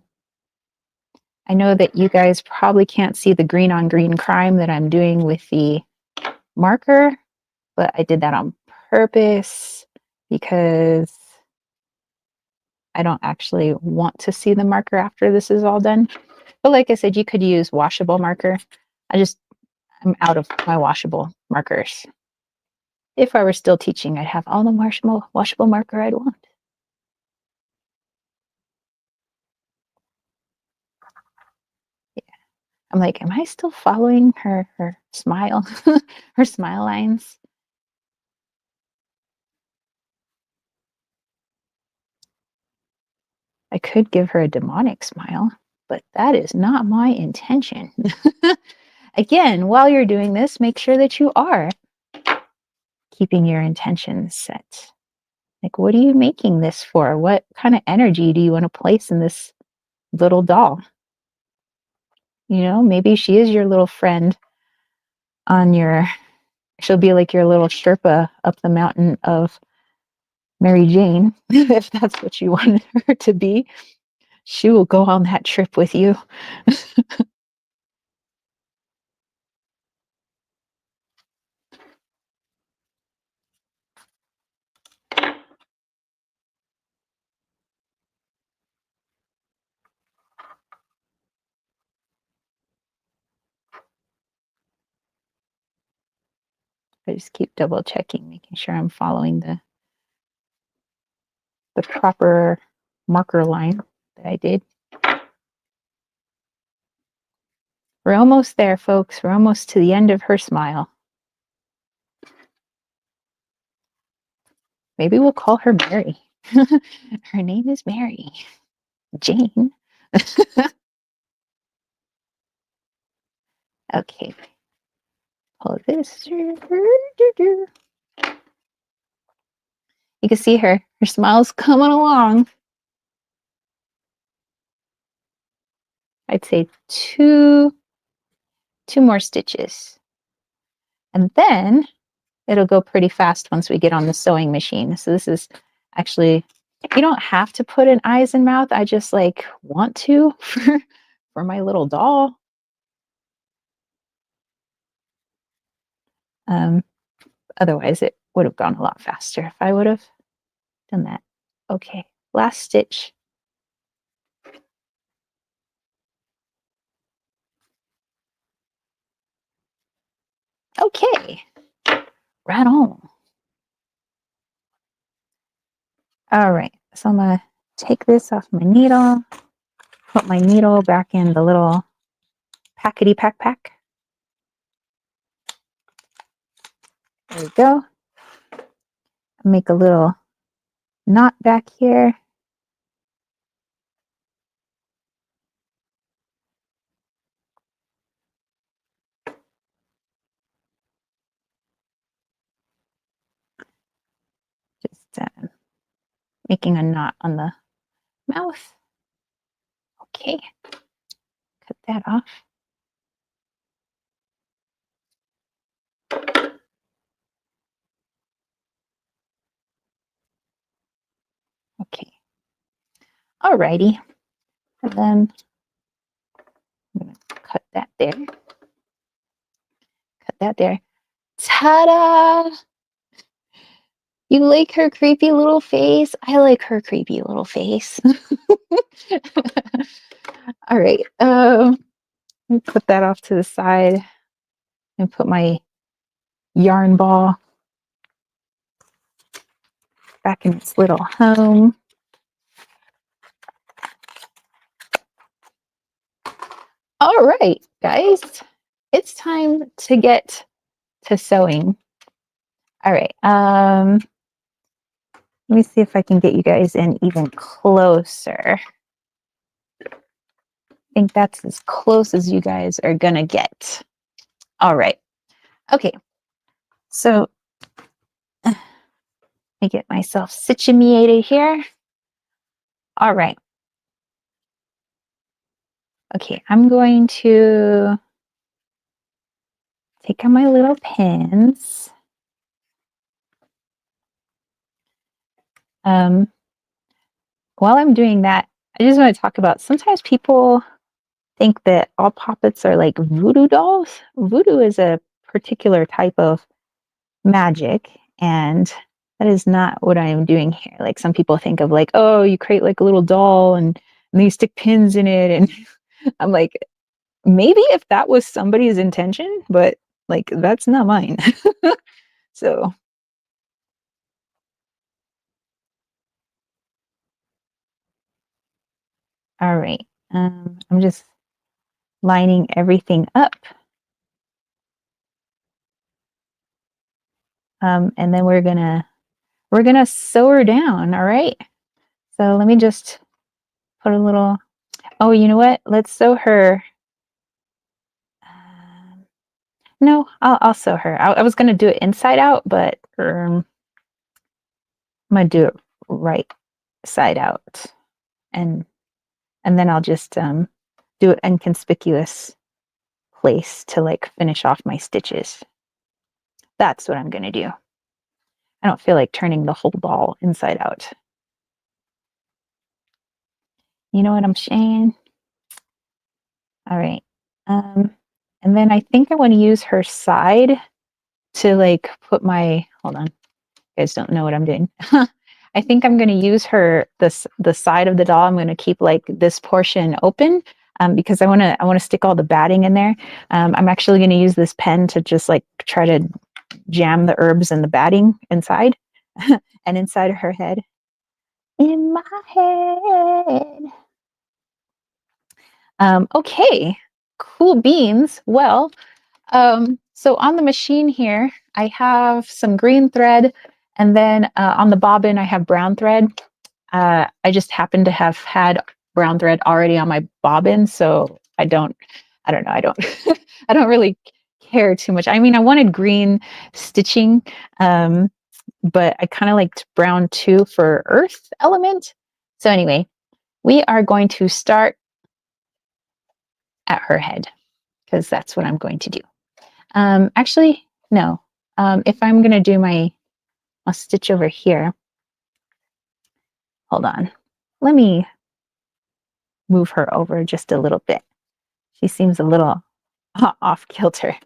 know that you guys probably can't see the green on green crime that I'm doing with the marker, but I did that on purpose because I don't actually want to see the marker after this is all done. But like I said, you could use washable marker. I'm out of my washable markers. If I were still teaching, I'd have all the washable marker I'd want. Yeah. I'm like, am I still following her smile, her smile lines? I could give her a demonic smile. but that is not my intention. Again, while you're doing this, make sure that you are keeping your intentions set. Like, what are you making this for? What kind of energy do you want to place in this little doll? You know, maybe she is your little friend on your, she'll be like your little Sherpa up the mountain of Mary Jane, if that's what you wanted her to be. She will go on that trip with you. I just keep double checking, making sure I'm following the proper marker line that I did. We're almost there, folks. We're almost to the end of her smile. Maybe we'll call her Mary. Her name is Mary. Jane. Okay. Pull this. You can see her. Her smile's coming along. I'd say two more stitches. And then it'll go pretty fast once we get on the sewing machine. So this is actually, you don't have to put in eyes and mouth. I just like want to for my little doll. Otherwise it would have gone a lot faster if I would have done that. Okay, last stitch. Okay, right on. All right, so I'm gonna take this off my needle, put my needle back in the little packety pack. There we go. Make a little knot back here. Just making a knot on the mouth. Okay, cut that off. Okay, alrighty, and then I'm gonna cut that there. Cut that there. Ta-da! You like her creepy little face? I like her creepy little face. All right, let me put that off to the side and put my yarn ball back in its little home. All right, guys, it's time to get to sewing. All right, let me see if I can get you guys in even closer. I think that's as close as you guys are gonna get. All right, okay, so let me get myself situated here. All right. Okay, I'm going to take out my little pins. While I'm doing that, I just want to talk about, sometimes people think that all Poppets are like voodoo dolls. Voodoo is a particular type of magic, and that is not what I am doing here. Like, some people think of like, oh, you create like a little doll and then you stick pins in it, and I'm like, maybe if that was somebody's intention, but like that's not mine. So all right, I'm just lining everything up, and then we're gonna sew her down. All right, so let me just put a little, Oh, you know what? Let's sew her. No, I'll sew her. I was gonna do it inside out, but I'm gonna do it right side out, and then I'll just do an inconspicuous place to like finish off my stitches. That's what I'm gonna do. I don't feel like turning the whole doll inside out. You know what I'm saying? All right. And then I think I want to use her side to like put my, hold on, you guys don't know what I'm doing. I think I'm going to use the side of the doll. I'm going to keep like this portion open because I want to stick all the batting in there. I'm actually going to use this pen to just like try to jam the herbs and the batting inside and inside her head. In my head. Okay, cool beans. Well, so on the machine here, I have some green thread, and then on the bobbin, I have brown thread. I just happen to have had brown thread already on my bobbin, so I don't know, I don't, I don't really care too much. I mean, I wanted green stitching, but I kind of liked brown too for earth element. So anyway, we are going to start at her head because that's what I'm going to do. Actually, no. If I'm going to do I'll stitch over here. Hold on. Let me move her over just a little bit. She seems a little off kilter.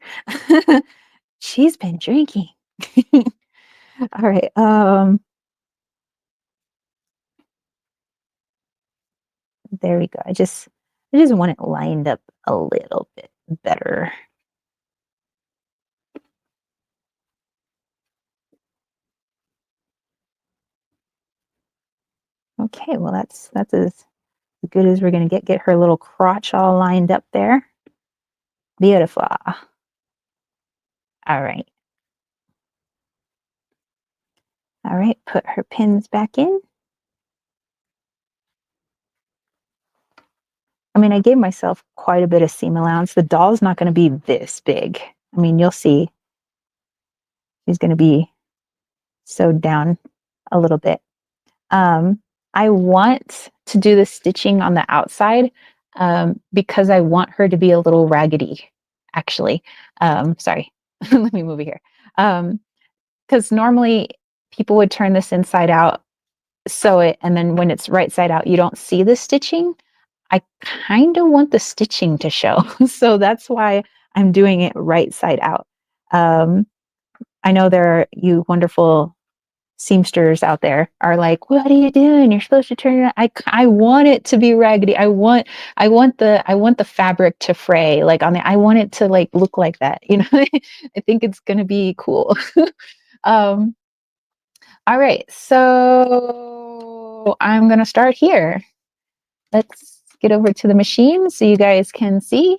She's been drinking. All right. There we go. I just want it lined up a little bit better. Okay, well that's as good as we're gonna get. Get her little crotch all lined up there. Beautiful. All right. All right, put her pins back in. I mean, I gave myself quite a bit of seam allowance. The doll's not going to be this big. I mean, you'll see. She's going to be sewed down a little bit. I want to do the stitching on the outside because I want her to be a little raggedy, actually. Sorry, let me move it here. Because normally people would turn this inside out, sew it, and then when it's right side out, you don't see the stitching. I kind of want the stitching to show. So that's why I'm doing it right side out. I know there are you wonderful seamsters out there are like, what are you doing? You're supposed to turn it. I want it to be raggedy. I want the fabric to fray like on the, I want it to like look like that. You know, I think it's going to be cool. um, all right. So I'm going to start here. Let's get over to the machine so you guys can see.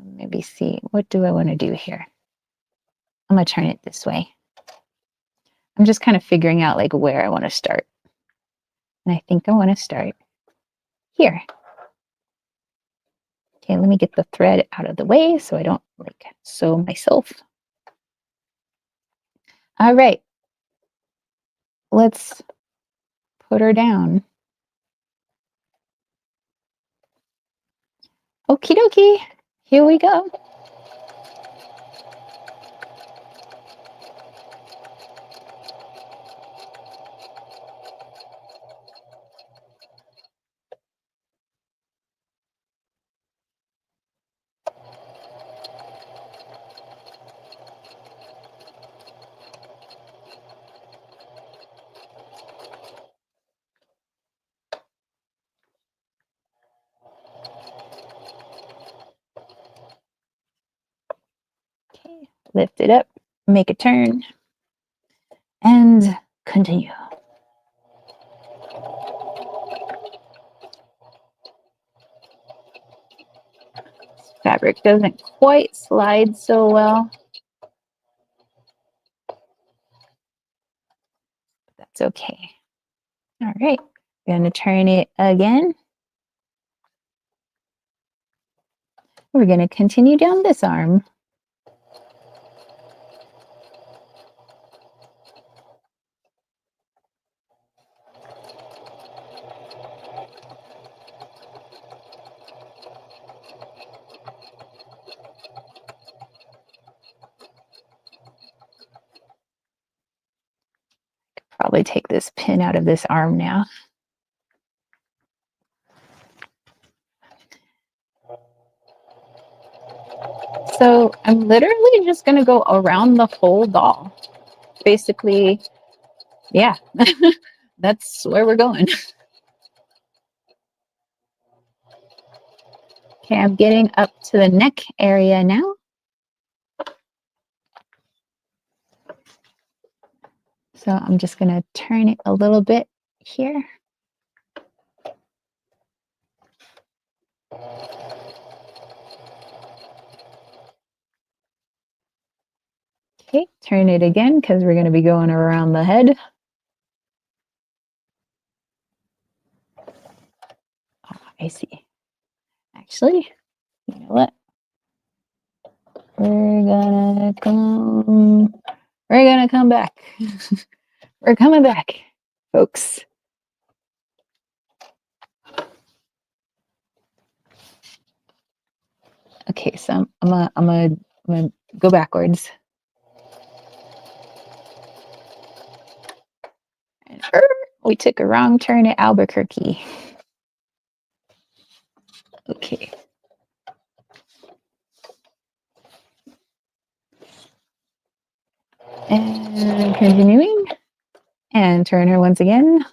Maybe see, what do I want to do here? I'm going to turn it this way. I'm just kind of figuring out like where I want to start. And I think I want to start here. Okay, let me get the thread out of the way so I don't like sew myself. All right, let's put her down. Okie dokie, here we go. Okay, lift it up, make a turn, and continue. Fabric doesn't quite slide so well. It's okay. All right, going to turn it again. We're going to continue down this arm. Probably take this pin out of this arm now. So I'm literally just going to go around the whole doll. Basically, yeah, that's where we're going. Okay, I'm getting up to the neck area now. So I'm just going to turn it a little bit here. Okay, turn it again because we're going to be going around the head. Oh, I see. Actually, you know what? We're gonna come back. We're coming back, folks. Okay, so I'm gonna go backwards. And we took a wrong turn at Albuquerque. Okay. And continuing. And turn her once again.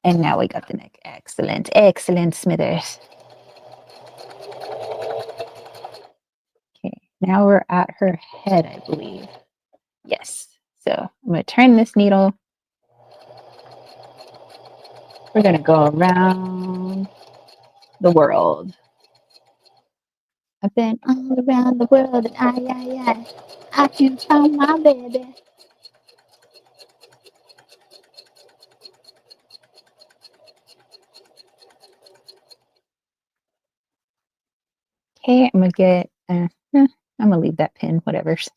And now we got the neck. Excellent. Excellent, Smithers. Okay, now we're at her head, I believe. Yes. So I'm going to turn this needle. We're going to go around the world. I've been all around the world and I can find my baby. Okay, I'm going to get, I'm going to leave that pin, whatever's.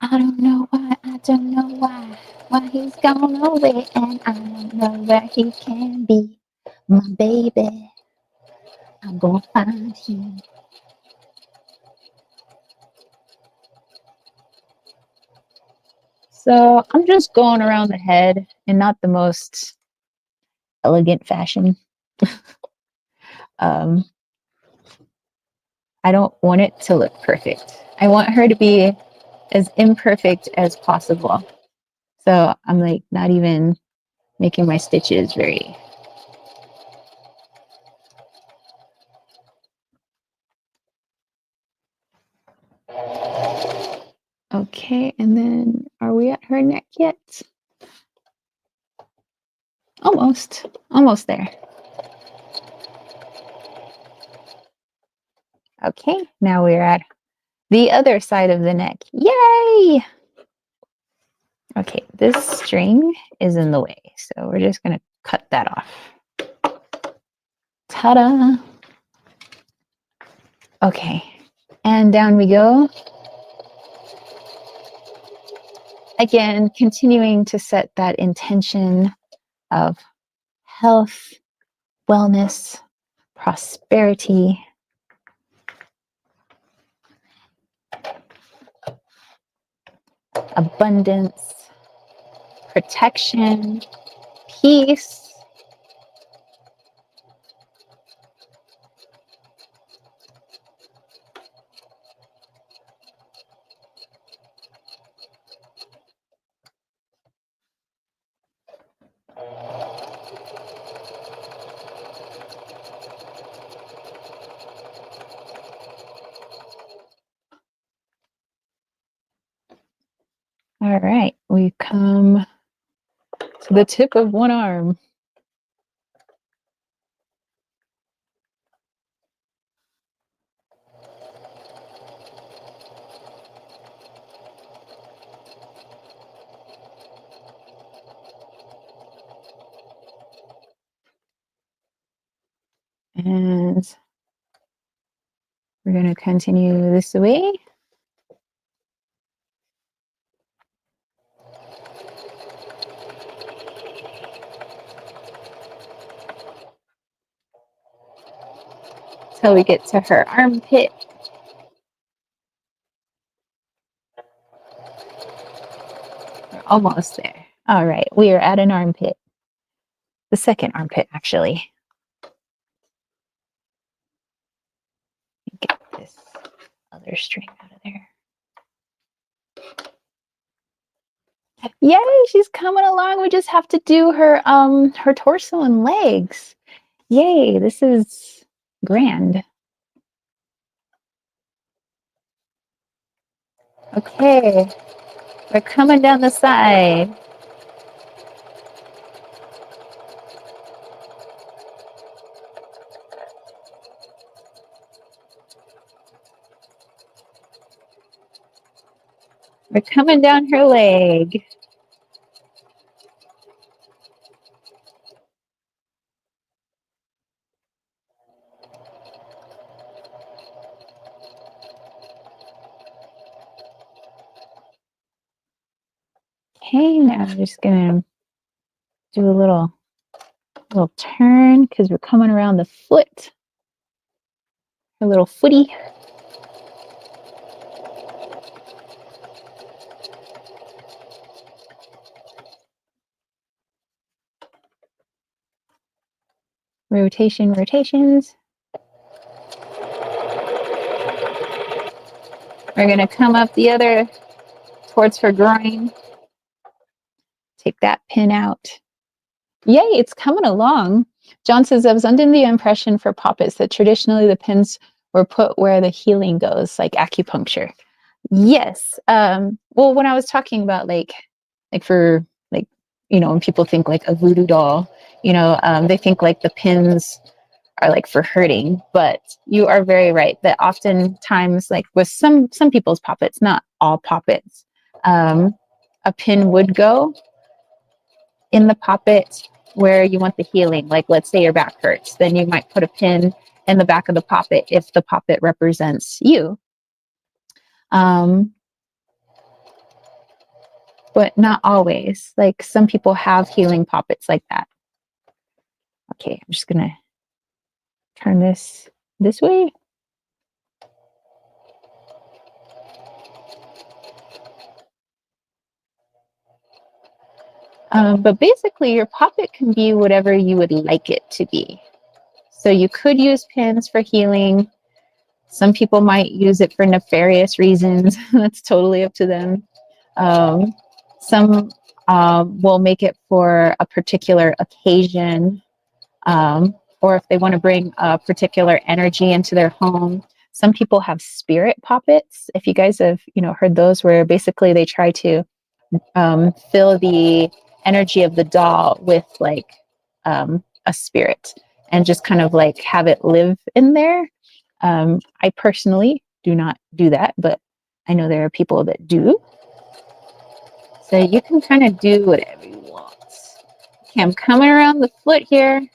I don't know why he's gone away, and I don't know where he can be. My baby, I'm gonna find him. So I'm just going around the head in not the most elegant fashion. I don't want it to look perfect. I want her to be as imperfect as possible. So I'm like not even making my stitches very. Okay, and then are we at her neck yet? Almost there. Okay, now we're at the other side of the neck. Yay! Okay, this string is in the way, so we're just gonna cut that off. Ta-da! Okay, and down we go. Again, continuing to set that intention of health, wellness, prosperity. Abundance, protection, peace. All right, we come to the tip of one arm. And we're going to continue this way. Till we get to her armpit. We're almost there. All right, we are at an armpit. The second armpit, actually. Get this other string out of there. Yay, she's coming along. We just have to do her her torso and legs. Yay, this is grand. Okay, we're coming down the side. We're coming down her leg. Okay, now I'm just gonna do a little turn because we're coming around the foot. A little footy. Rotations. We're gonna come up the other towards her groin. Take that pin out. Yay, it's coming along. John says, I was under the impression for poppets that traditionally the pins were put where the healing goes, like acupuncture. Yes. Well, when I was talking about like for like, you know, when people think like a voodoo doll, you know, they think like the pins are like for hurting, but you are very right that oftentimes like with some people's poppets, not all poppets, a pin would go in the poppet where you want the healing. Like let's say your back hurts, then you might put a pin in the back of the poppet if the poppet represents you. But not always. Like some people have healing poppets like that. Okay, I'm just gonna turn this way. But basically your poppet can be whatever you would like it to be. So you could use pins for healing. Some people might use it for nefarious reasons. That's totally up to them. Some will make it for a particular occasion, or if they want to bring a particular energy into their home. Some people have spirit poppets. If you guys have, you know, heard those, where basically they try to fill the energy of the doll with like a spirit and just kind of like have it live in there. I personally do not do that, but I know there are people that do. So you can kind of do whatever you want. Okay, I'm coming around the foot here.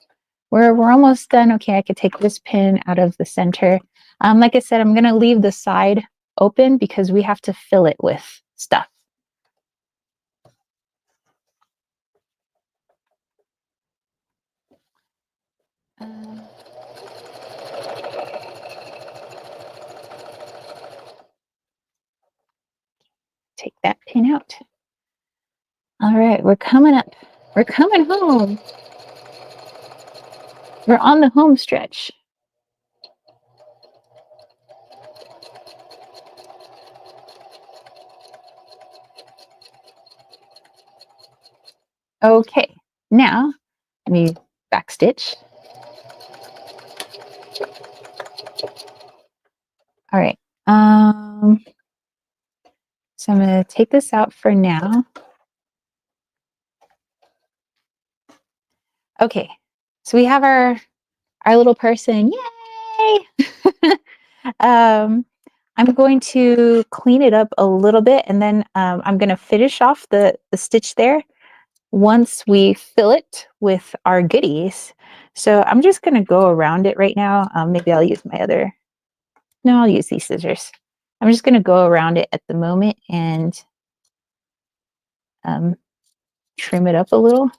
We're almost done. Okay, I could take this pin out of the center. Like I said, I'm going to leave the side open because we have to fill it with stuff. Take that pin out. All right, we're coming up. We're coming home. We're on the home stretch. Okay, now let me back stitch. All right. So I'm going to take this out for now. Okay, so we have our little person. Yay! I'm going to clean it up a little bit, and then I'm going to finish off the stitch there once we fill it with our goodies. So I'm just going to go around it right now. Maybe I'll use my other, no, I'll use these scissors. I'm just going to go around it at the moment and trim it up a little.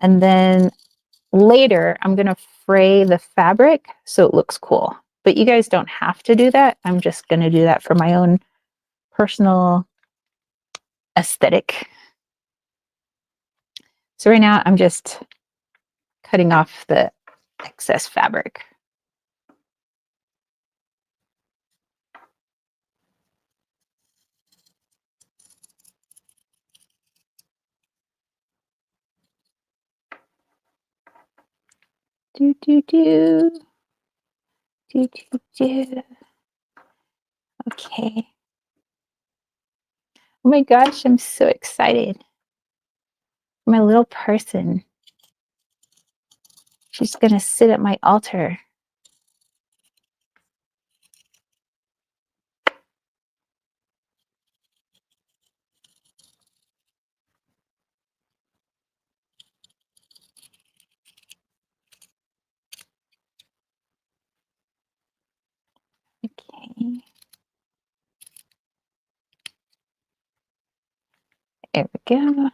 And then later, I'm going to fray the fabric so it looks cool. But you guys don't have to do that. I'm just going to do that for my own personal aesthetic. So right now, I'm just cutting off the excess fabric. Do, do, do. Do, do, do. Okay. Oh my gosh, I'm so excited. My little person. She's going to sit at my altar. Okay. There we go.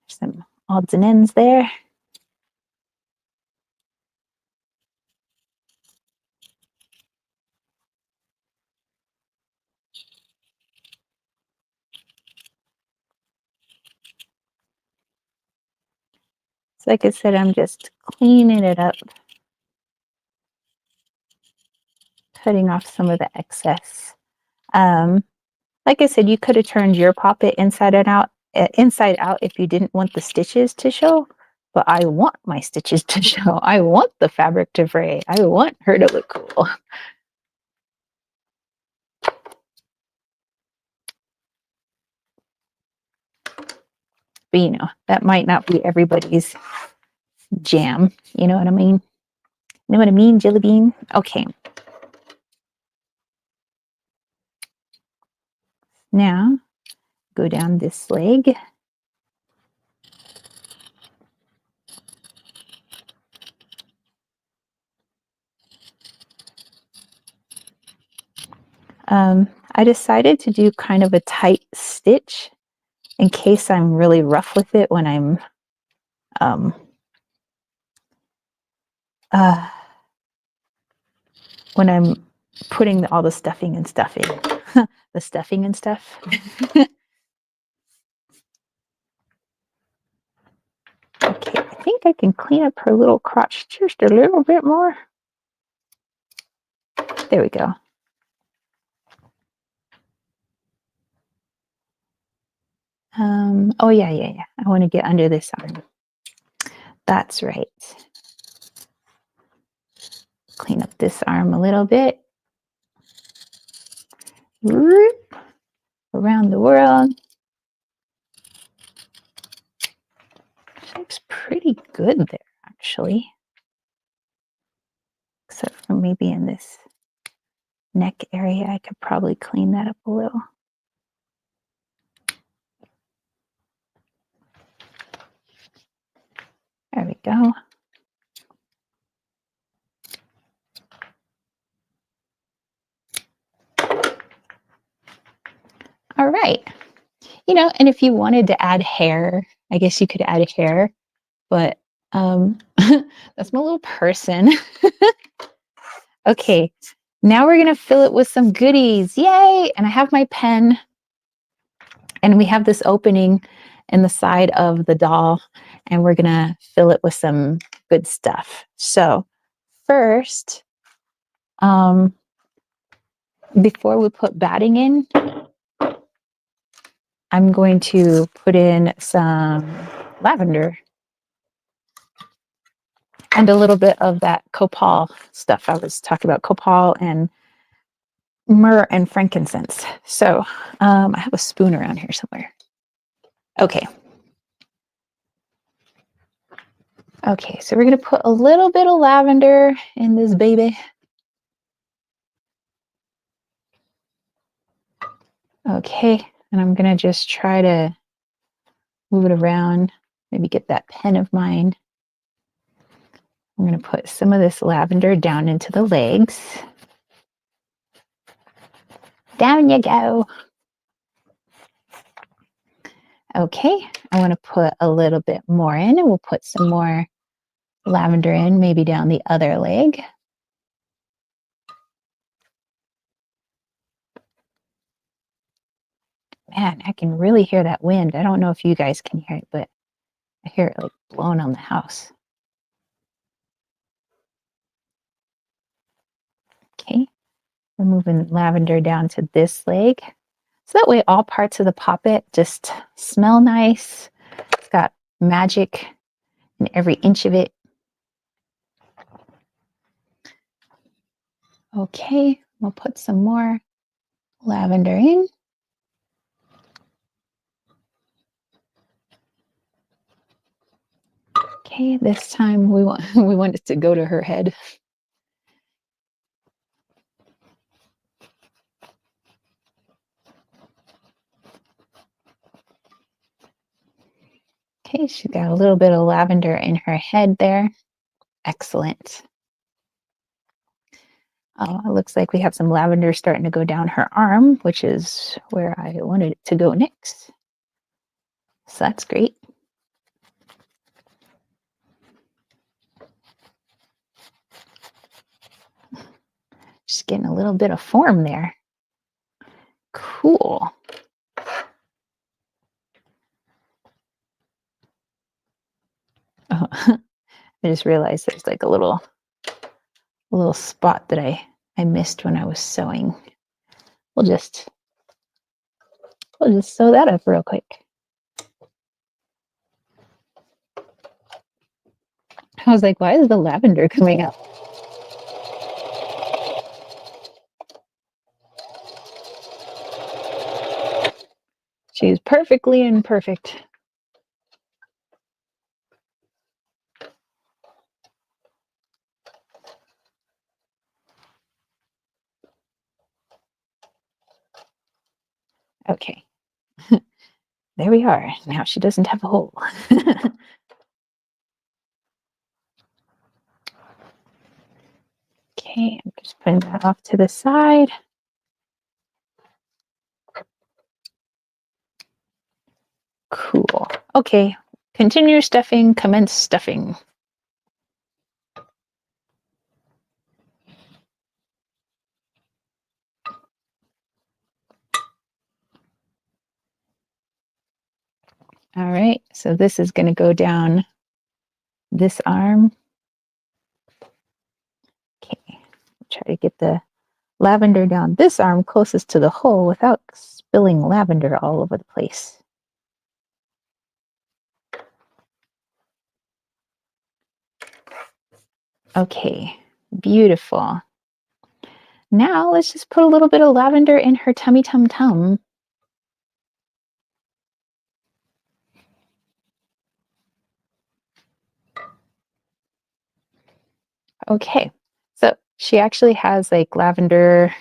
Some odds and ends there. So like I said, I'm just cleaning it up, cutting off some of the excess. Like I said, you could have turned your poppet inside out if you didn't want the stitches to show. But I want my stitches to show. I want the fabric to fray. I want her to look cool. But you know, that might not be everybody's jam. You know what I mean? You know what I mean, Jelly Bean? Okay. Now, go down this leg. I decided to do kind of a tight stitch in case I'm really rough with it when I'm putting all the stuffing and stuff in. The stuffing and stuff. Okay, I think I can clean up her little crotch just a little bit more. There we go. Oh yeah. I want to get under this arm. That's right. Clean up this arm a little bit. Whoop. Around the world. Looks pretty good there, actually. Except for maybe in this neck area, I could probably clean that up a little. There we go. All right. You know, and if you wanted to add hair, I guess you could add hair, but that's my little person. Okay, now we're gonna fill it with some goodies. Yay! And I have my pen, and we have this opening in the side of the doll, and we're gonna fill it with some good stuff. So first, before we put batting in, I'm going to put in some lavender and a little bit of that copal stuff I was talking about, copal and myrrh and frankincense. So I have a spoon around here somewhere. Okay. Okay, so we're going to put a little bit of lavender in this baby. Okay, and I'm going to just try to move it around. Maybe get that pen of mine. I'm going to put some of this lavender down into the legs. Down you go. Okay, I want to put a little bit more in, and we'll put some more lavender in, maybe down the other leg. Man, I can really hear that wind. I don't know if you guys can hear it, but I hear it like blowing on the house. Okay, we're moving lavender down to this leg. So that way all parts of the poppet just smell nice. It's got magic in every inch of it. Okay, we'll put some more lavender in. Okay, this time we want it to go to her head. Okay, she's got a little bit of lavender in her head there. Excellent. Oh, it looks like we have some lavender starting to go down her arm, which is where I wanted it to go next. So that's great. Just getting a little bit of form there. Cool. Oh, I just realized there's like a little spot that I missed when I was sewing. We'll just sew that up real quick. I was like, why is the lavender coming up? She's perfectly imperfect. Okay. There we are. Now she doesn't have a hole. Okay, I'm just putting that off to the side. Cool. Okay, continue stuffing, commence stuffing. All right, so this is going to go down this arm. Okay, try to get the lavender down this arm closest to the hole without spilling lavender all over the place. Okay, beautiful. Now let's just put a little bit of lavender in her tummy tum tum. Okay, so she actually has like lavender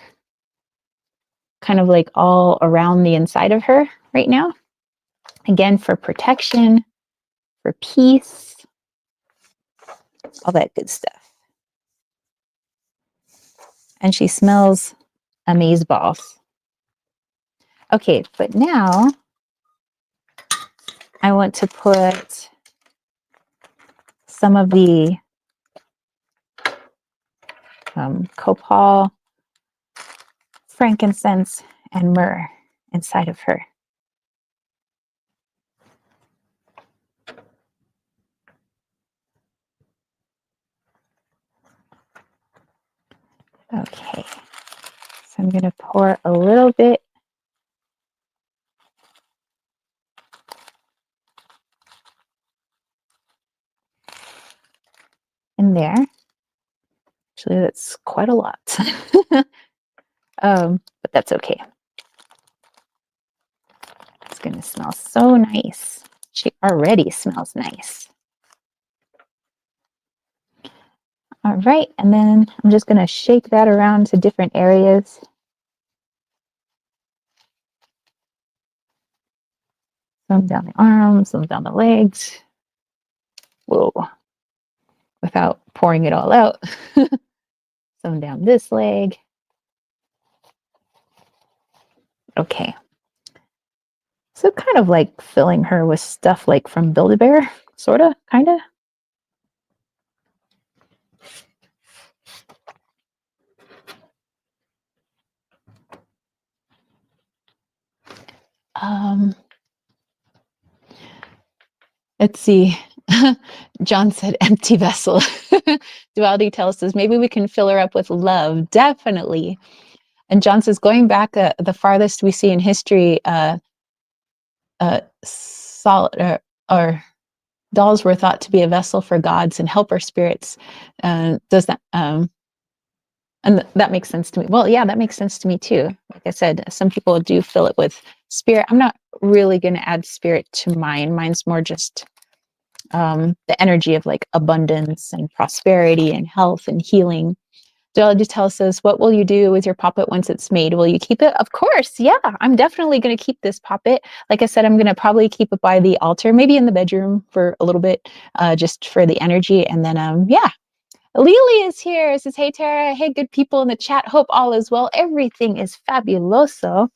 kind of like all around the inside of her right now. Again, for protection, for peace, all that good stuff. And she smells amazeballs. Okay, but now I want to put some of the copal, frankincense, and myrrh inside of her. Okay, so I'm going to pour a little bit in there. Actually, that's quite a lot, but that's okay. It's going to smell so nice. She already smells nice. All right, and then I'm just going to shake that around to different areas. Some down the arms, some down the legs. Whoa. Without pouring it all out. Some down this leg. Okay. So kind of like filling her with stuff like from Build-A-Bear, sort of, kind of. Let's see. John said empty vessel. Duality tells us maybe we can fill her up with love. Definitely. And John says going back the farthest we see in history, solid or dolls were thought to be a vessel for gods and helper spirits. Does that and that makes sense to me. Well, yeah, that makes sense to me too. Like I said, some people do fill it with spirit. I'm not really going to add spirit to mine. Mine's more just the energy of like abundance and prosperity and health and healing. Duality tells us, what will you do with your Poppet once it's made? Will you keep it? Of course, yeah, I'm definitely going to keep this Poppet. Like I said, I'm going to probably keep it by the altar, maybe in the bedroom for a little bit, just for the energy. And then, yeah. Lily is here. It says, hey, Tara. Hey, good people in the chat. Hope all is well. Everything is fabuloso.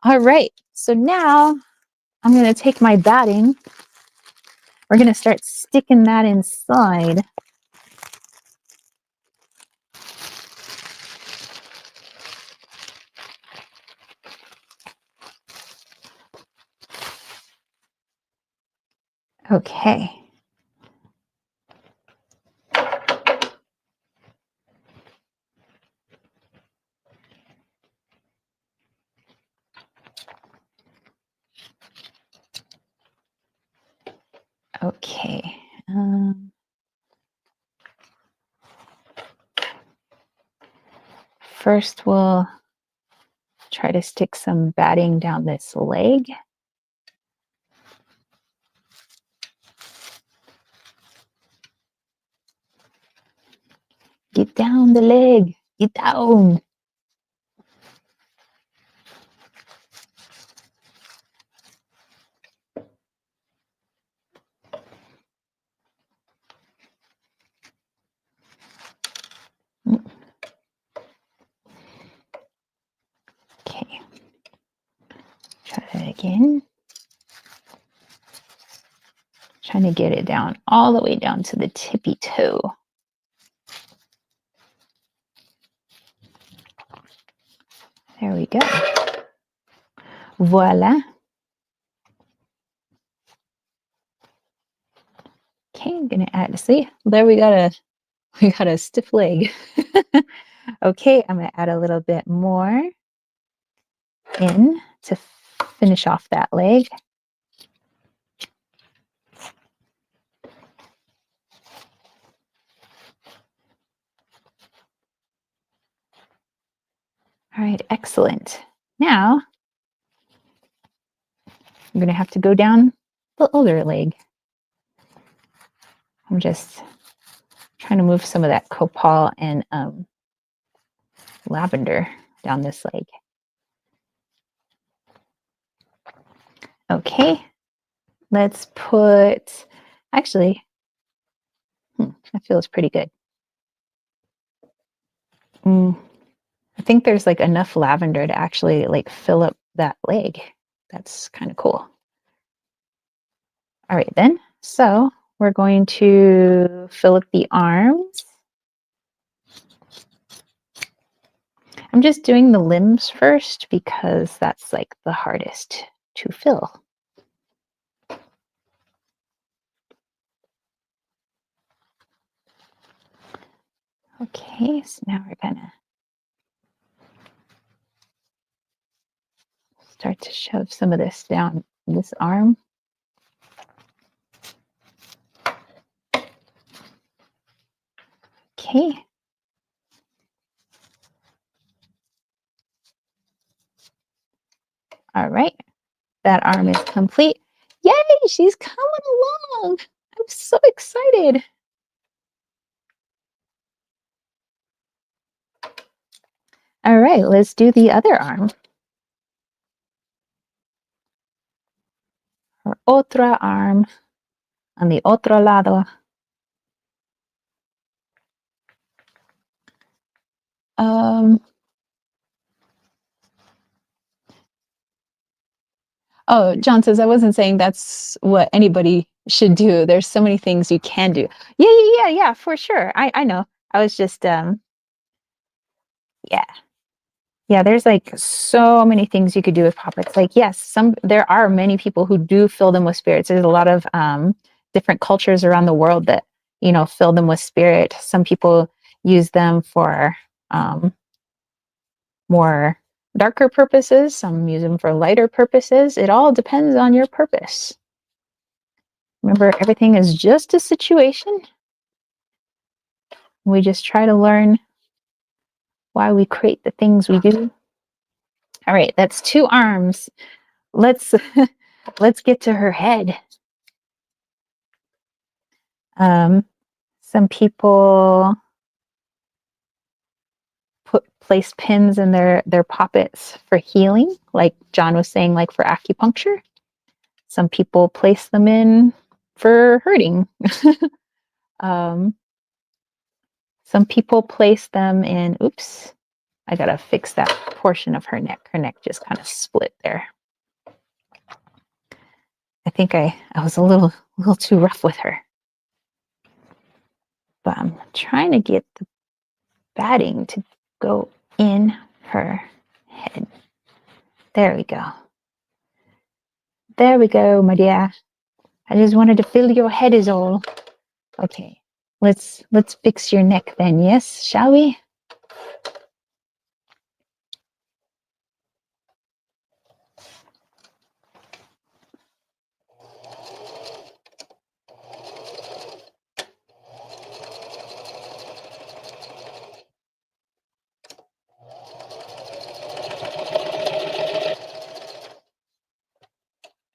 All right. So now I'm going to take my batting. We're going to start sticking that inside. Okay. Okay. First, we'll try to stick some batting down this leg. Get down the leg. Get down. Okay. Try that again. Trying to get it down all the way down to the tippy toe. There we go. Voila. Okay, I'm gonna add, see, there we got a stiff leg. Okay, I'm gonna add a little bit more in to finish off that leg. All right, excellent. Now I'm gonna have to go down the other leg. I'm just trying to move some of that copal and lavender down this leg. Okay, let's put, actually, that feels pretty good. I think there's like enough lavender to actually like fill up that leg. That's kind of cool. All right then, so we're going to fill up the arms. I'm just doing the limbs first because that's like the hardest to fill. Okay, so now we're gonna start to shove some of this down this arm. Okay. All right, that arm is complete. Yay, she's coming along. I'm so excited. All right, let's do the other arm. Her otra arm. On the otro lado. Oh, John says I wasn't saying that's what anybody should do. There's so many things you can do. Yeah, for sure. I know. I was just yeah. Yeah, there's like so many things you could do with poppets. Like, yes, there are many people who do fill them with spirits. There's a lot of different cultures around the world that, fill them with spirit. Some people use them for more darker purposes, some use them for lighter purposes. It all depends on your purpose. Remember, everything is just a situation. We just try to learn why we create the things we do. All right, that's 2 arms. Let's let's get to her head. Some people place pins in their poppets for healing, like John was saying, like for acupuncture. Some people place them in for hurting. Some people place them in, oops, I gotta fix that portion of her neck. Her neck just kind of split there. I think I was a little too rough with her. But I'm trying to get the batting to go in her head. There we go. There we go, my dear. I just wanted to fill your head is all. Okay, let's fix your neck then, yes, shall we?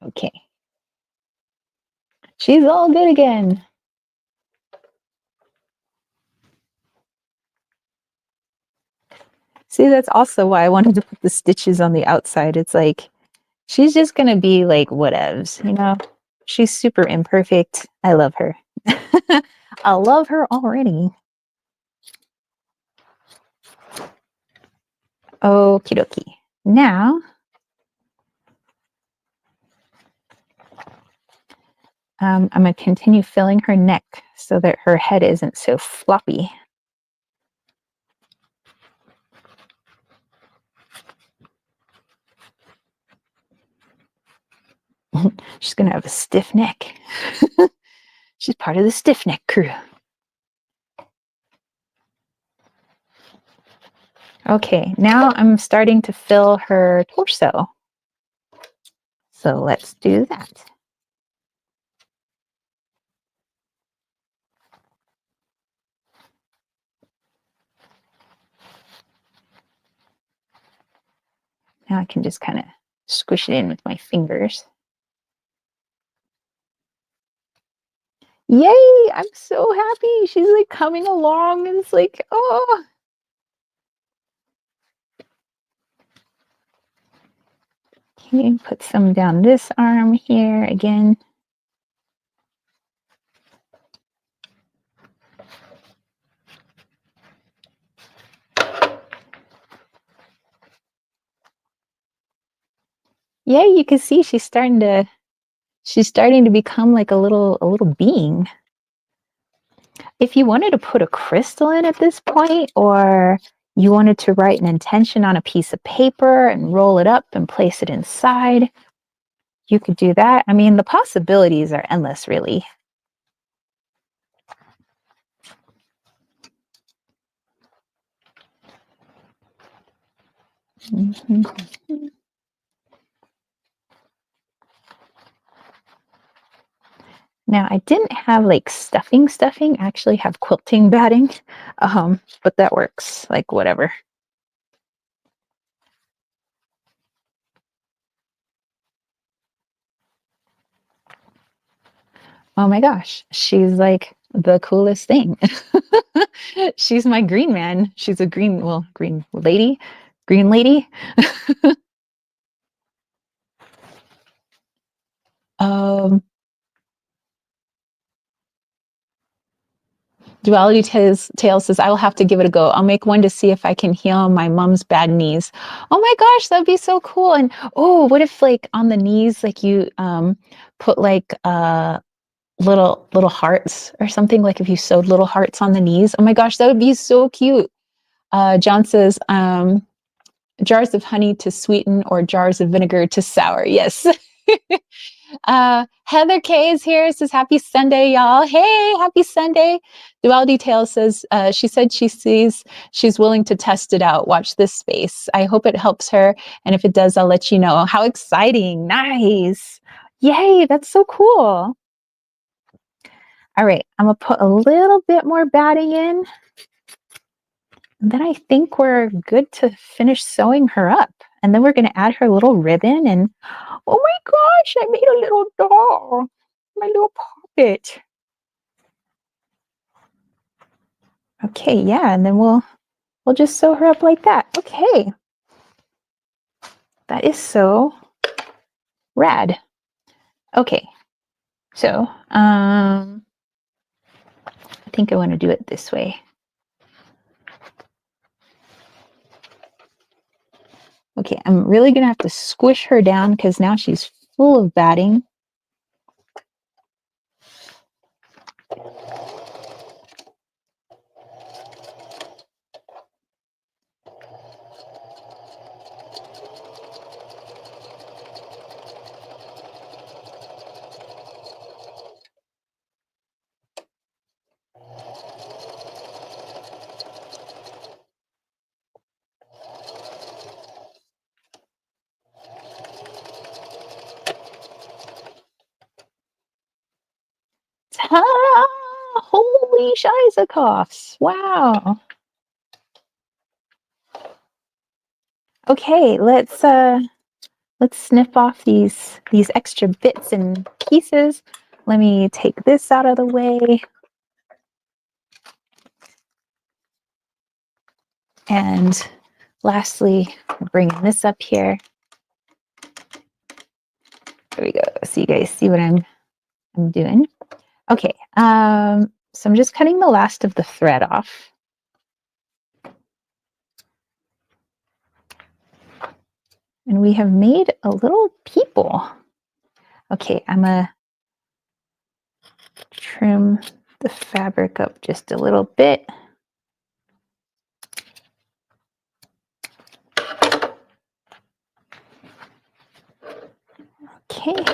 Okay. She's all good again. See, that's also why I wanted to put the stitches on the outside. It's like, she's just gonna be like whatevs, She's super imperfect. I love her. I love her already. Okie dokie. Now, I'm going to continue filling her neck so that her head isn't so floppy. She's going to have a stiff neck. She's part of the stiff neck crew. Okay, now I'm starting to fill her torso. So let's do that. Now I can just kind of squish it in with my fingers. Yay! I'm so happy. She's like coming along and it's like, oh. Okay, put some down this arm here again. Yeah, you can see she's starting to become like a little being. If you wanted to put a crystal in at this point, or you wanted to write an intention on a piece of paper and roll it up and place it inside, you could do that. I mean, the possibilities are endless, really. Now, I didn't have like stuffing. I actually have quilting batting, but that works, like whatever. Oh my gosh, she's like the coolest thing. She's my green man. She's a green lady. Green lady. Duality Tale says, I will have to give it a go. I'll make one to see if I can heal my mom's bad knees. Oh my gosh, that'd be so cool. And oh, what if like on the knees, like you put like little hearts or something, like if you sewed little hearts on the knees. Oh my gosh, that would be so cute. John says, jars of honey to sweeten or jars of vinegar to sour. Yes. Heather K is here. Says happy Sunday, y'all. Hey, happy Sunday. Duality Tale says she said she's willing to test it out. Watch this space. I hope it helps her, and if it does, I'll let you know. How exciting! Nice. Yay, that's so cool. All right, I'm gonna put a little bit more batting in. And then I think we're good to finish sewing her up. And then we're going to add her little ribbon. And oh my gosh, I made a little doll. My little Poppet. Okay, yeah, and then we'll just sew her up like that. Okay. That is so rad. Okay. So, I think I want to do it this way. Okay, I'm really going to have to squish her down because now she's full of batting. Ah, holy Shizakoffs. Wow. Okay, let's snip off these extra bits and pieces. Let me take this out of the way. And lastly, bringing this up here. There we go. So you guys see what I'm doing. Okay, so I'm just cutting the last of the thread off. And we have made a little people. Okay, I'm gonna trim the fabric up just a little bit. Okay,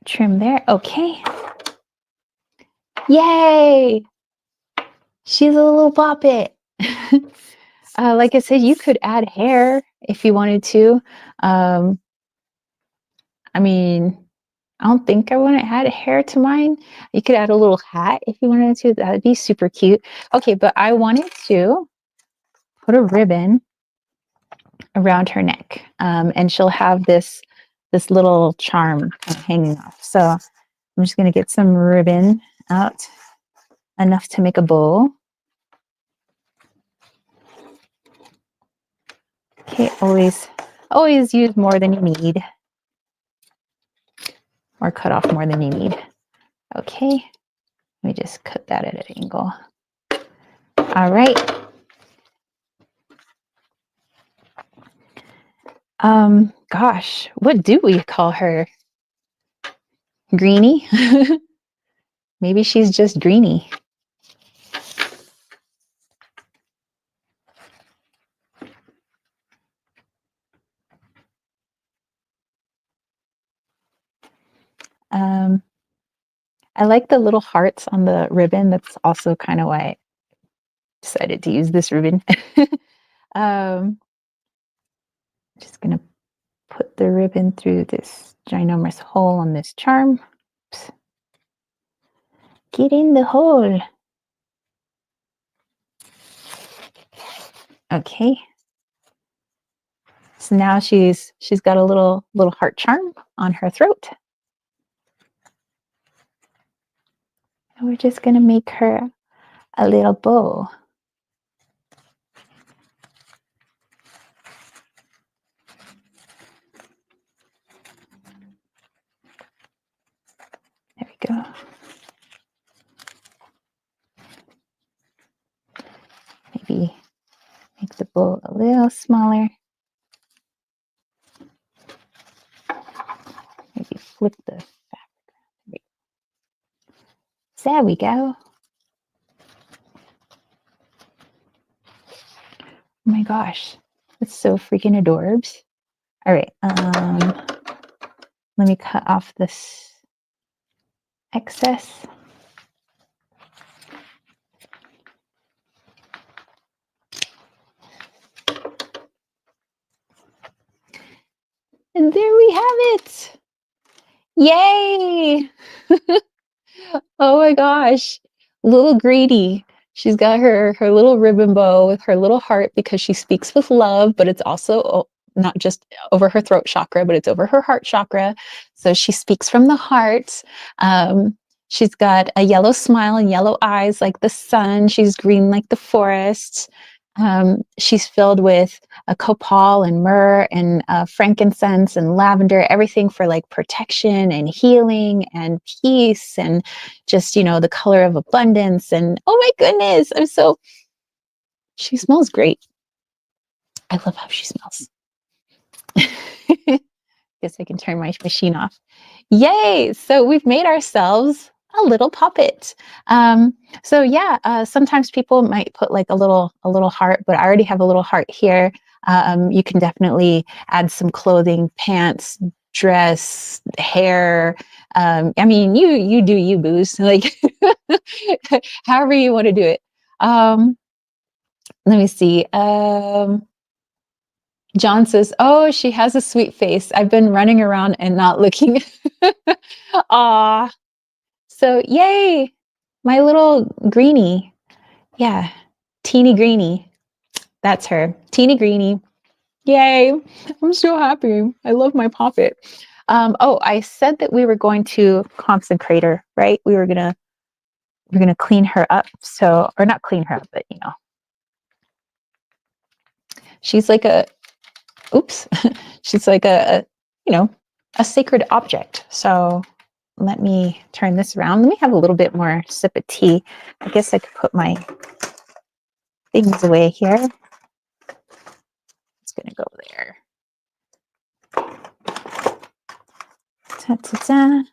trim there. Okay. Yay! She's a little Poppet. Like I said, you could add hair if you wanted to. I mean, I don't think I want to add hair to mine. You could add a little hat if you wanted to. That would be super cute. Okay, but I wanted to put a ribbon around her neck, and she'll have this little charm kind of hanging off. So I'm just going to get some ribbon out, enough to make a bow. Okay, always use more than you need, or cut off more than you need. Okay, let me just cut that at an angle. All right. Gosh, what do we call her? Greenie? Maybe she's just Greenie. I like the little hearts on the ribbon. That's also kind of why I decided to use this ribbon. Just gonna put the ribbon through this ginormous hole on this charm. Oops. Get in the hole. Okay. So now she's got a little heart charm on her throat. And we're just gonna make her a little bow. There we go. go a little smaller. Maybe flip the fabric. There we go. Oh my gosh, that's so freaking adorbs. All right, let me cut off this excess. And there we have it. Yay! Oh my gosh. Little greedy. She's got her little ribbon bow with her little heart because she speaks with love, but it's also not just over her throat chakra, but it's over her heart chakra. So she speaks from the heart. She's got a yellow smile and yellow eyes like the sun. She's green like the forest. She's filled with a copal and myrrh and frankincense and lavender, everything for like protection and healing and peace and just, you know, the color of abundance. And oh my goodness, she smells great. I love how she smells. Guess I can turn my machine off. Yay! So we've made ourselves a little poppet. So yeah, sometimes people might put like a little heart, but I already have a little heart here. You can definitely add some clothing, pants, dress, hair. I mean, you do you, booze. Like however you want to do it. Let me see. John says, "Oh, she has a sweet face. I've been running around and not looking." Aw. So yay, my little greenie. Yeah, teeny greenie. That's her, teeny greenie. Yay, I'm so happy. I love my poppet. Oh, I said that we were going to consecrate her, right? We're gonna clean her up. So, or not clean her up, but you know, she's like a, oops, she's like a, you know, a sacred object. So let me turn this around. Let me have a little bit more sip of tea. I guess I could put my things away here. It's gonna go there. Ta ta ta,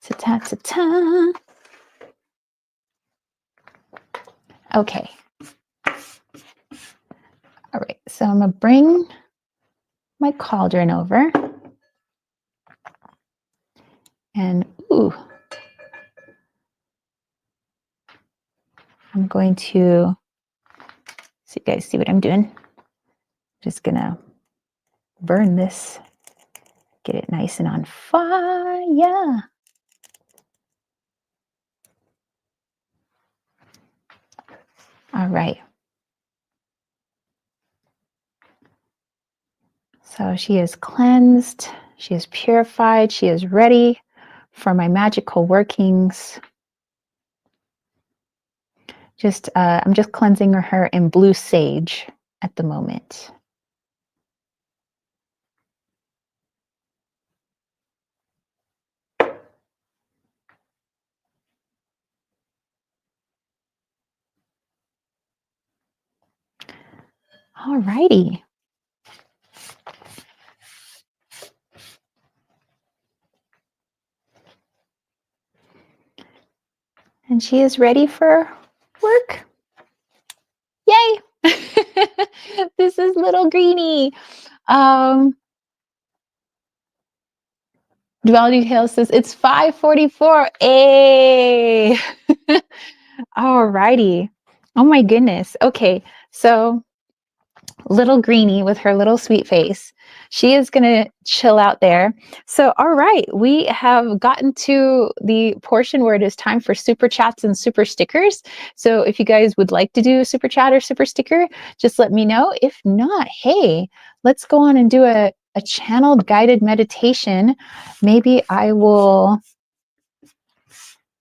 ta ta ta ta. Okay. All right. So I'm gonna bring my cauldron over, and ooh, I'm going to. So you guys see what I'm doing? Just gonna burn this, get it nice and on fire. All right. So she is cleansed, she is purified, she is ready for my magical workings. I'm just cleansing her in blue sage at the moment. All righty. And she is ready for work. Yay! This is little Greenie. Duality Tale says it's 5:44. Hey! All righty. Oh my goodness. Okay, so little Greenie with her little sweet face. She is going to chill out there. So, all right, we have gotten to the portion where it is time for super chats and super stickers. So, if you guys would like to do a super chat or super sticker, just let me know. If not, hey, let's go on and do a channeled guided meditation. Maybe I will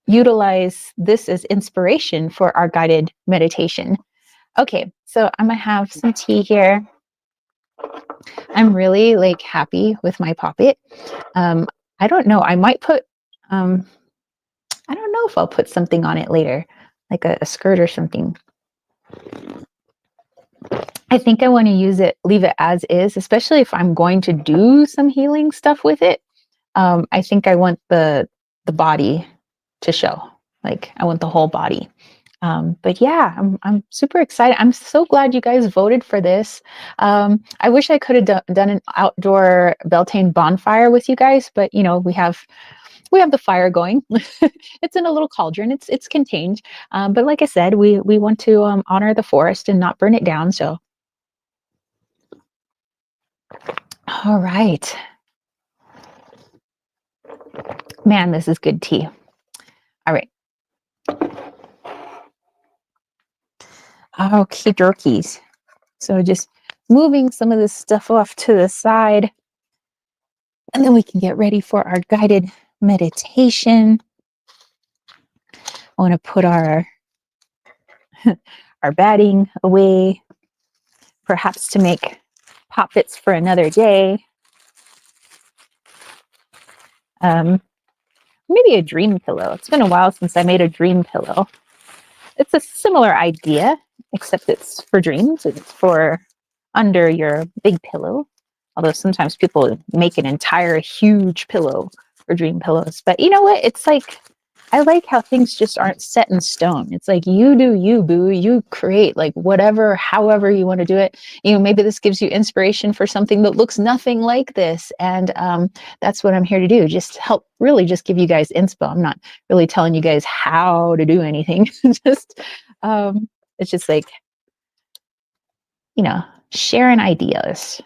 utilize this as inspiration for our guided meditation. Okay, so I'm gonna have some tea here. I'm really like happy with my poppet. I don't know. I might put. I don't know if I'll put something on it later, like a skirt or something. I think I want to leave it as is, especially if I'm going to do some healing stuff with it. I think I want the body to show. Like I want the whole body. But yeah, I'm super excited. I'm so glad you guys voted for this. I wish I could have done an outdoor Beltane bonfire with you guys, but you know we have the fire going. It's in a little cauldron. It's contained. But like I said, we want to honor the forest and not burn it down. So all right, man, this is good tea. All right. Okie dokies. So just moving some of this stuff off to the side, and then we can get ready for our guided meditation. I want to put our our batting away, perhaps to make poppets for another day. Maybe a dream pillow. It's been a while since I made a dream pillow. It's a similar idea, except it's for dreams. It's for under your big pillow. Although sometimes people make an entire huge pillow for dream pillows. But you know what? It's like, I like how things just aren't set in stone. It's like you do you, boo. You create like whatever, however you want to do it. You know, maybe this gives you inspiration for something that looks nothing like this. And that's what I'm here to do. Just help, really just give you guys inspo. I'm not really telling you guys how to do anything. Just, it's just like, you know, sharing ideas.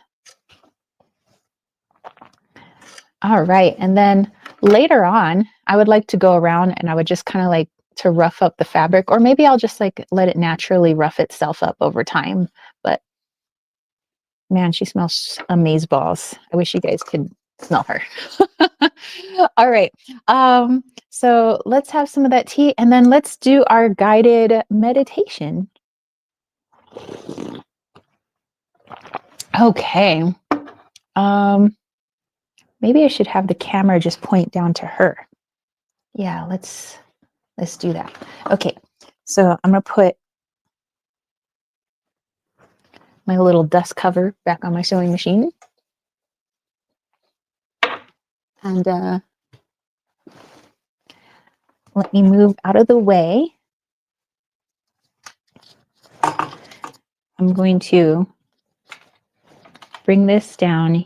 All right. And then later on, I would like to go around and I would just kind of like to rough up the fabric, or maybe I'll just like let it naturally rough itself up over time. But man, she smells amazeballs. I wish you guys could smell her. All right. So let's have some of that tea and then let's do our guided meditation. Okay. Maybe I should have the camera just point down to her. Yeah, let's do that. Okay, so I'm gonna put my little dust cover back on my sewing machine. And let me move out of the way. I'm going to bring this down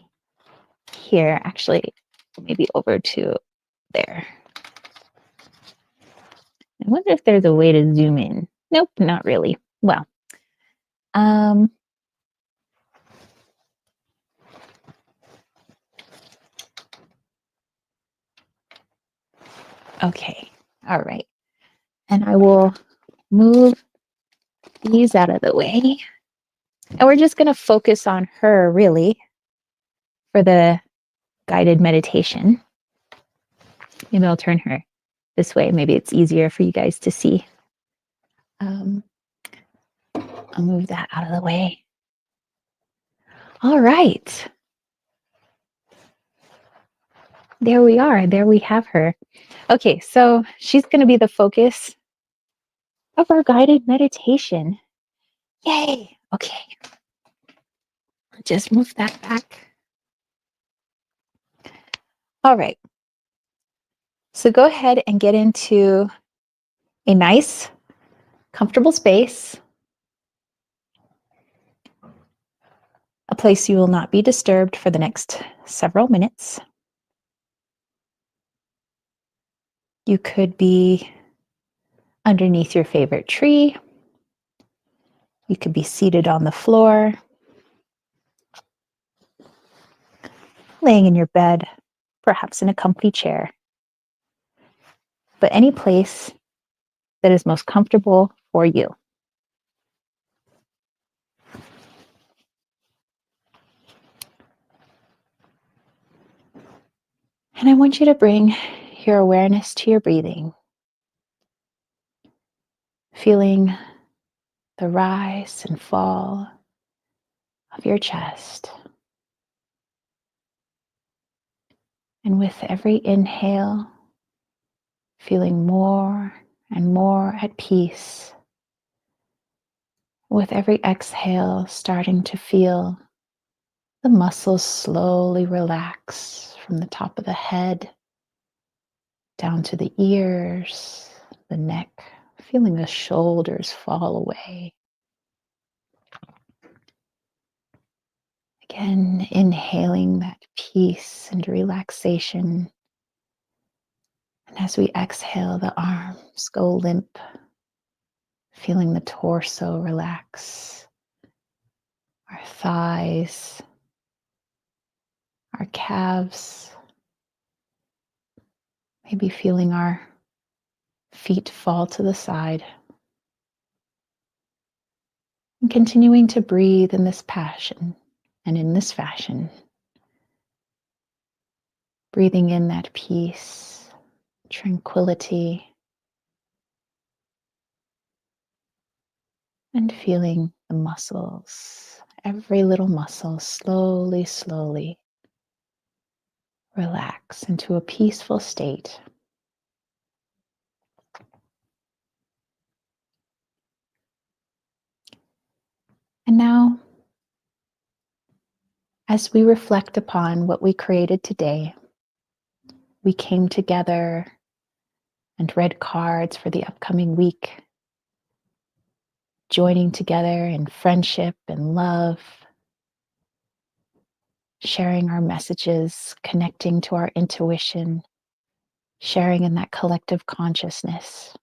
here, actually, maybe over to there. I wonder if there's a way to zoom in. Nope, not really. Well, okay, all right. And I will move these out of the way. And we're just going to focus on her, really, for the guided meditation. Maybe I'll turn her this way. Maybe it's easier for you guys to see. I'll move that out of the way. All right. There we are. There we have her. Okay, so she's going to be the focus of our guided meditation. Yay. Okay. Just move that back. All right. So go ahead and get into a nice, comfortable space, a place you will not be disturbed for the next several minutes. You could be underneath your favorite tree. You could be seated on the floor, laying in your bed, perhaps in a comfy chair. But any place that is most comfortable for you. And I want you to bring your awareness to your breathing, feeling the rise and fall of your chest. And with every inhale, feeling more and more at peace. With every exhale, starting to feel the muscles slowly relax from the top of the head down to the ears, the neck, feeling the shoulders fall away. Again, inhaling that peace and relaxation. And as we exhale, the arms go limp, feeling the torso relax, our thighs, our calves, maybe feeling our feet fall to the side. And continuing to breathe in this passion and in this fashion. Breathing in that peace, tranquility, and feeling the muscles, every little muscle slowly, slowly relax into a peaceful state. And now, as we reflect upon what we created today, we came together and read cards for the upcoming week, joining together in friendship and love, sharing our messages, connecting to our intuition, sharing in that collective consciousness.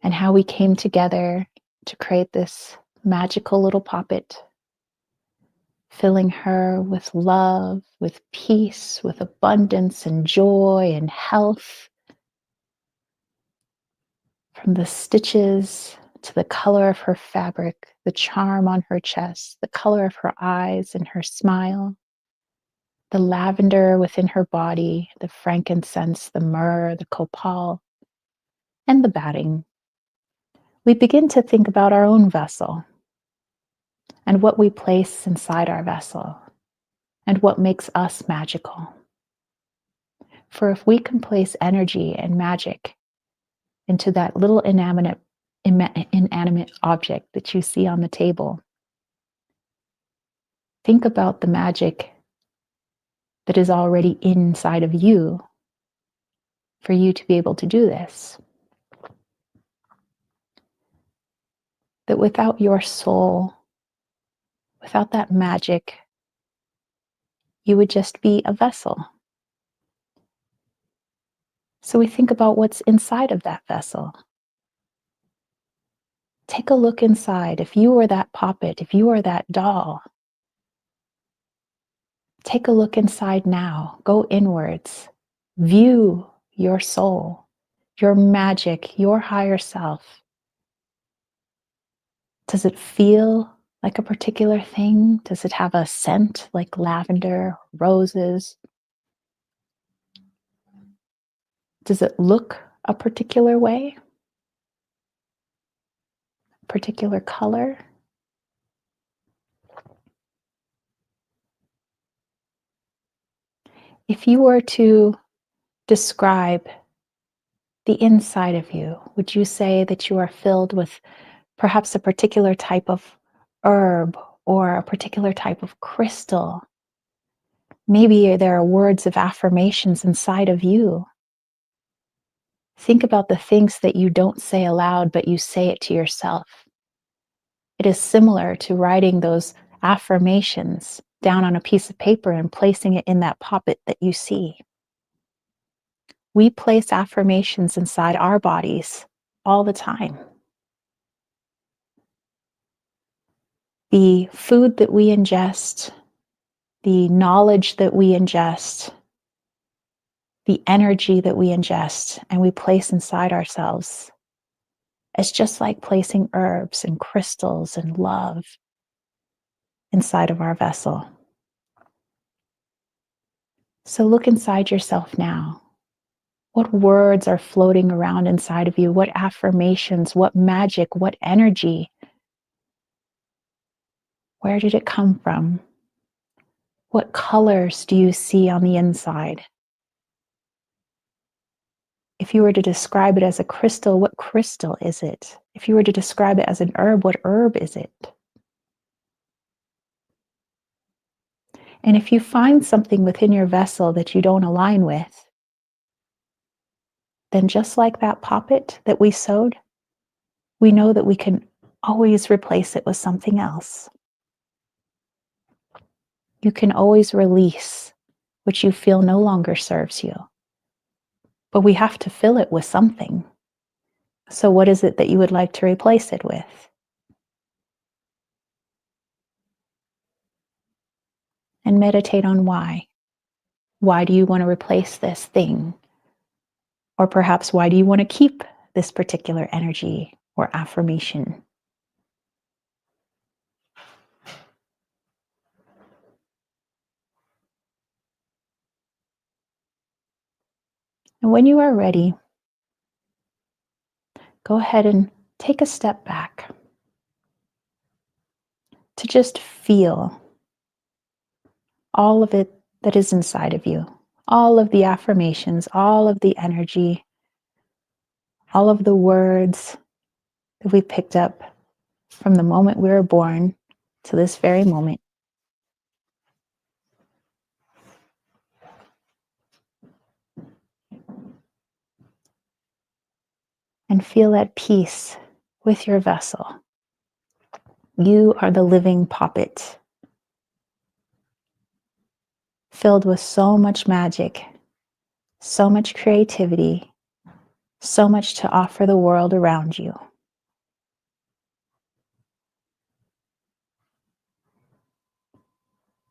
And how we came together to create this magical little Poppet, filling her with love, with peace, with abundance and joy and health. From the stitches to the color of her fabric, the charm on her chest, the color of her eyes and her smile, the lavender within her body, the frankincense, the myrrh, the copal, and the batting, we begin to think about our own vessel and what we place inside our vessel and what makes us magical. For if we can place energy and magic into that little inanimate object that you see on the table, think about the magic that is already inside of you for you to be able to do this. That without your soul, without that magic, you would just be a vessel. So we think about what's inside of that vessel. Take a look inside. If you were that Poppet, if you were that doll, take a look inside now. Go inwards. View your soul, your magic, your higher self. Does it feel like a particular thing? Does it have a scent like lavender, roses? Does it look a particular way? A particular color? If you were to describe the inside of you, would you say that you are filled with perhaps a particular type of herb or a particular type of crystal? Maybe there are words of affirmations inside of you. Think about the things that you don't say aloud, but you say it to yourself. It is similar to writing those affirmations down on a piece of paper and placing it in that poppet that you see. We place affirmations inside our bodies all the time. The food that we ingest, the knowledge that we ingest, the energy that we ingest and we place inside ourselves, it's just like placing herbs and crystals and love inside of our vessel. So look inside yourself now. What words are floating around inside of you? What affirmations? What magic? What energy? Where did it come from? What colors do you see on the inside? If you were to describe it as a crystal, what crystal is it? If you were to describe it as an herb, what herb is it? And if you find something within your vessel that you don't align with, then just like that poppet that we sewed, we know that we can always replace it with something else. You can always release what you feel no longer serves you. But we have to fill it with something. So what is it that you would like to replace it with? And meditate on why. Why do you want to replace this thing? Or perhaps why do you want to keep this particular energy or affirmation? And when you are ready, go ahead and take a step back to just feel all of it that is inside of you, all of the affirmations, all of the energy, all of the words that we picked up from the moment we were born to this very moment. And feel at peace with your vessel. You are the living poppet, filled with so much magic, so much creativity, so much to offer the world around you.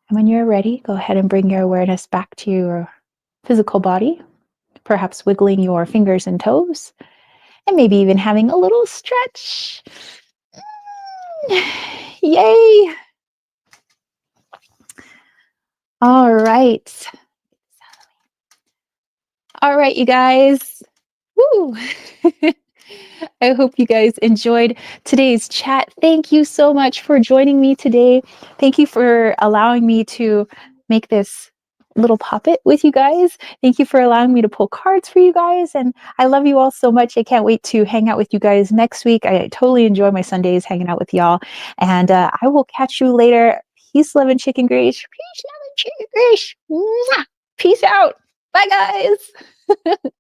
And when you're ready, go ahead and bring your awareness back to your physical body, perhaps wiggling your fingers and toes, and maybe even having a little stretch. Yay! All right. All right, you guys. Woo! I hope you guys enjoyed today's chat. Thank you so much for joining me today. Thank you for allowing me to make this little poppet with you guys. Thank you for allowing me to pull cards for you guys. And I love you all so much. I can't wait to hang out with you guys next week. I totally enjoy my Sundays hanging out with y'all. And I will catch you later. Peace, love, and chicken grease. Peace, love, and chicken grease. Mwah! Peace out. Bye, guys.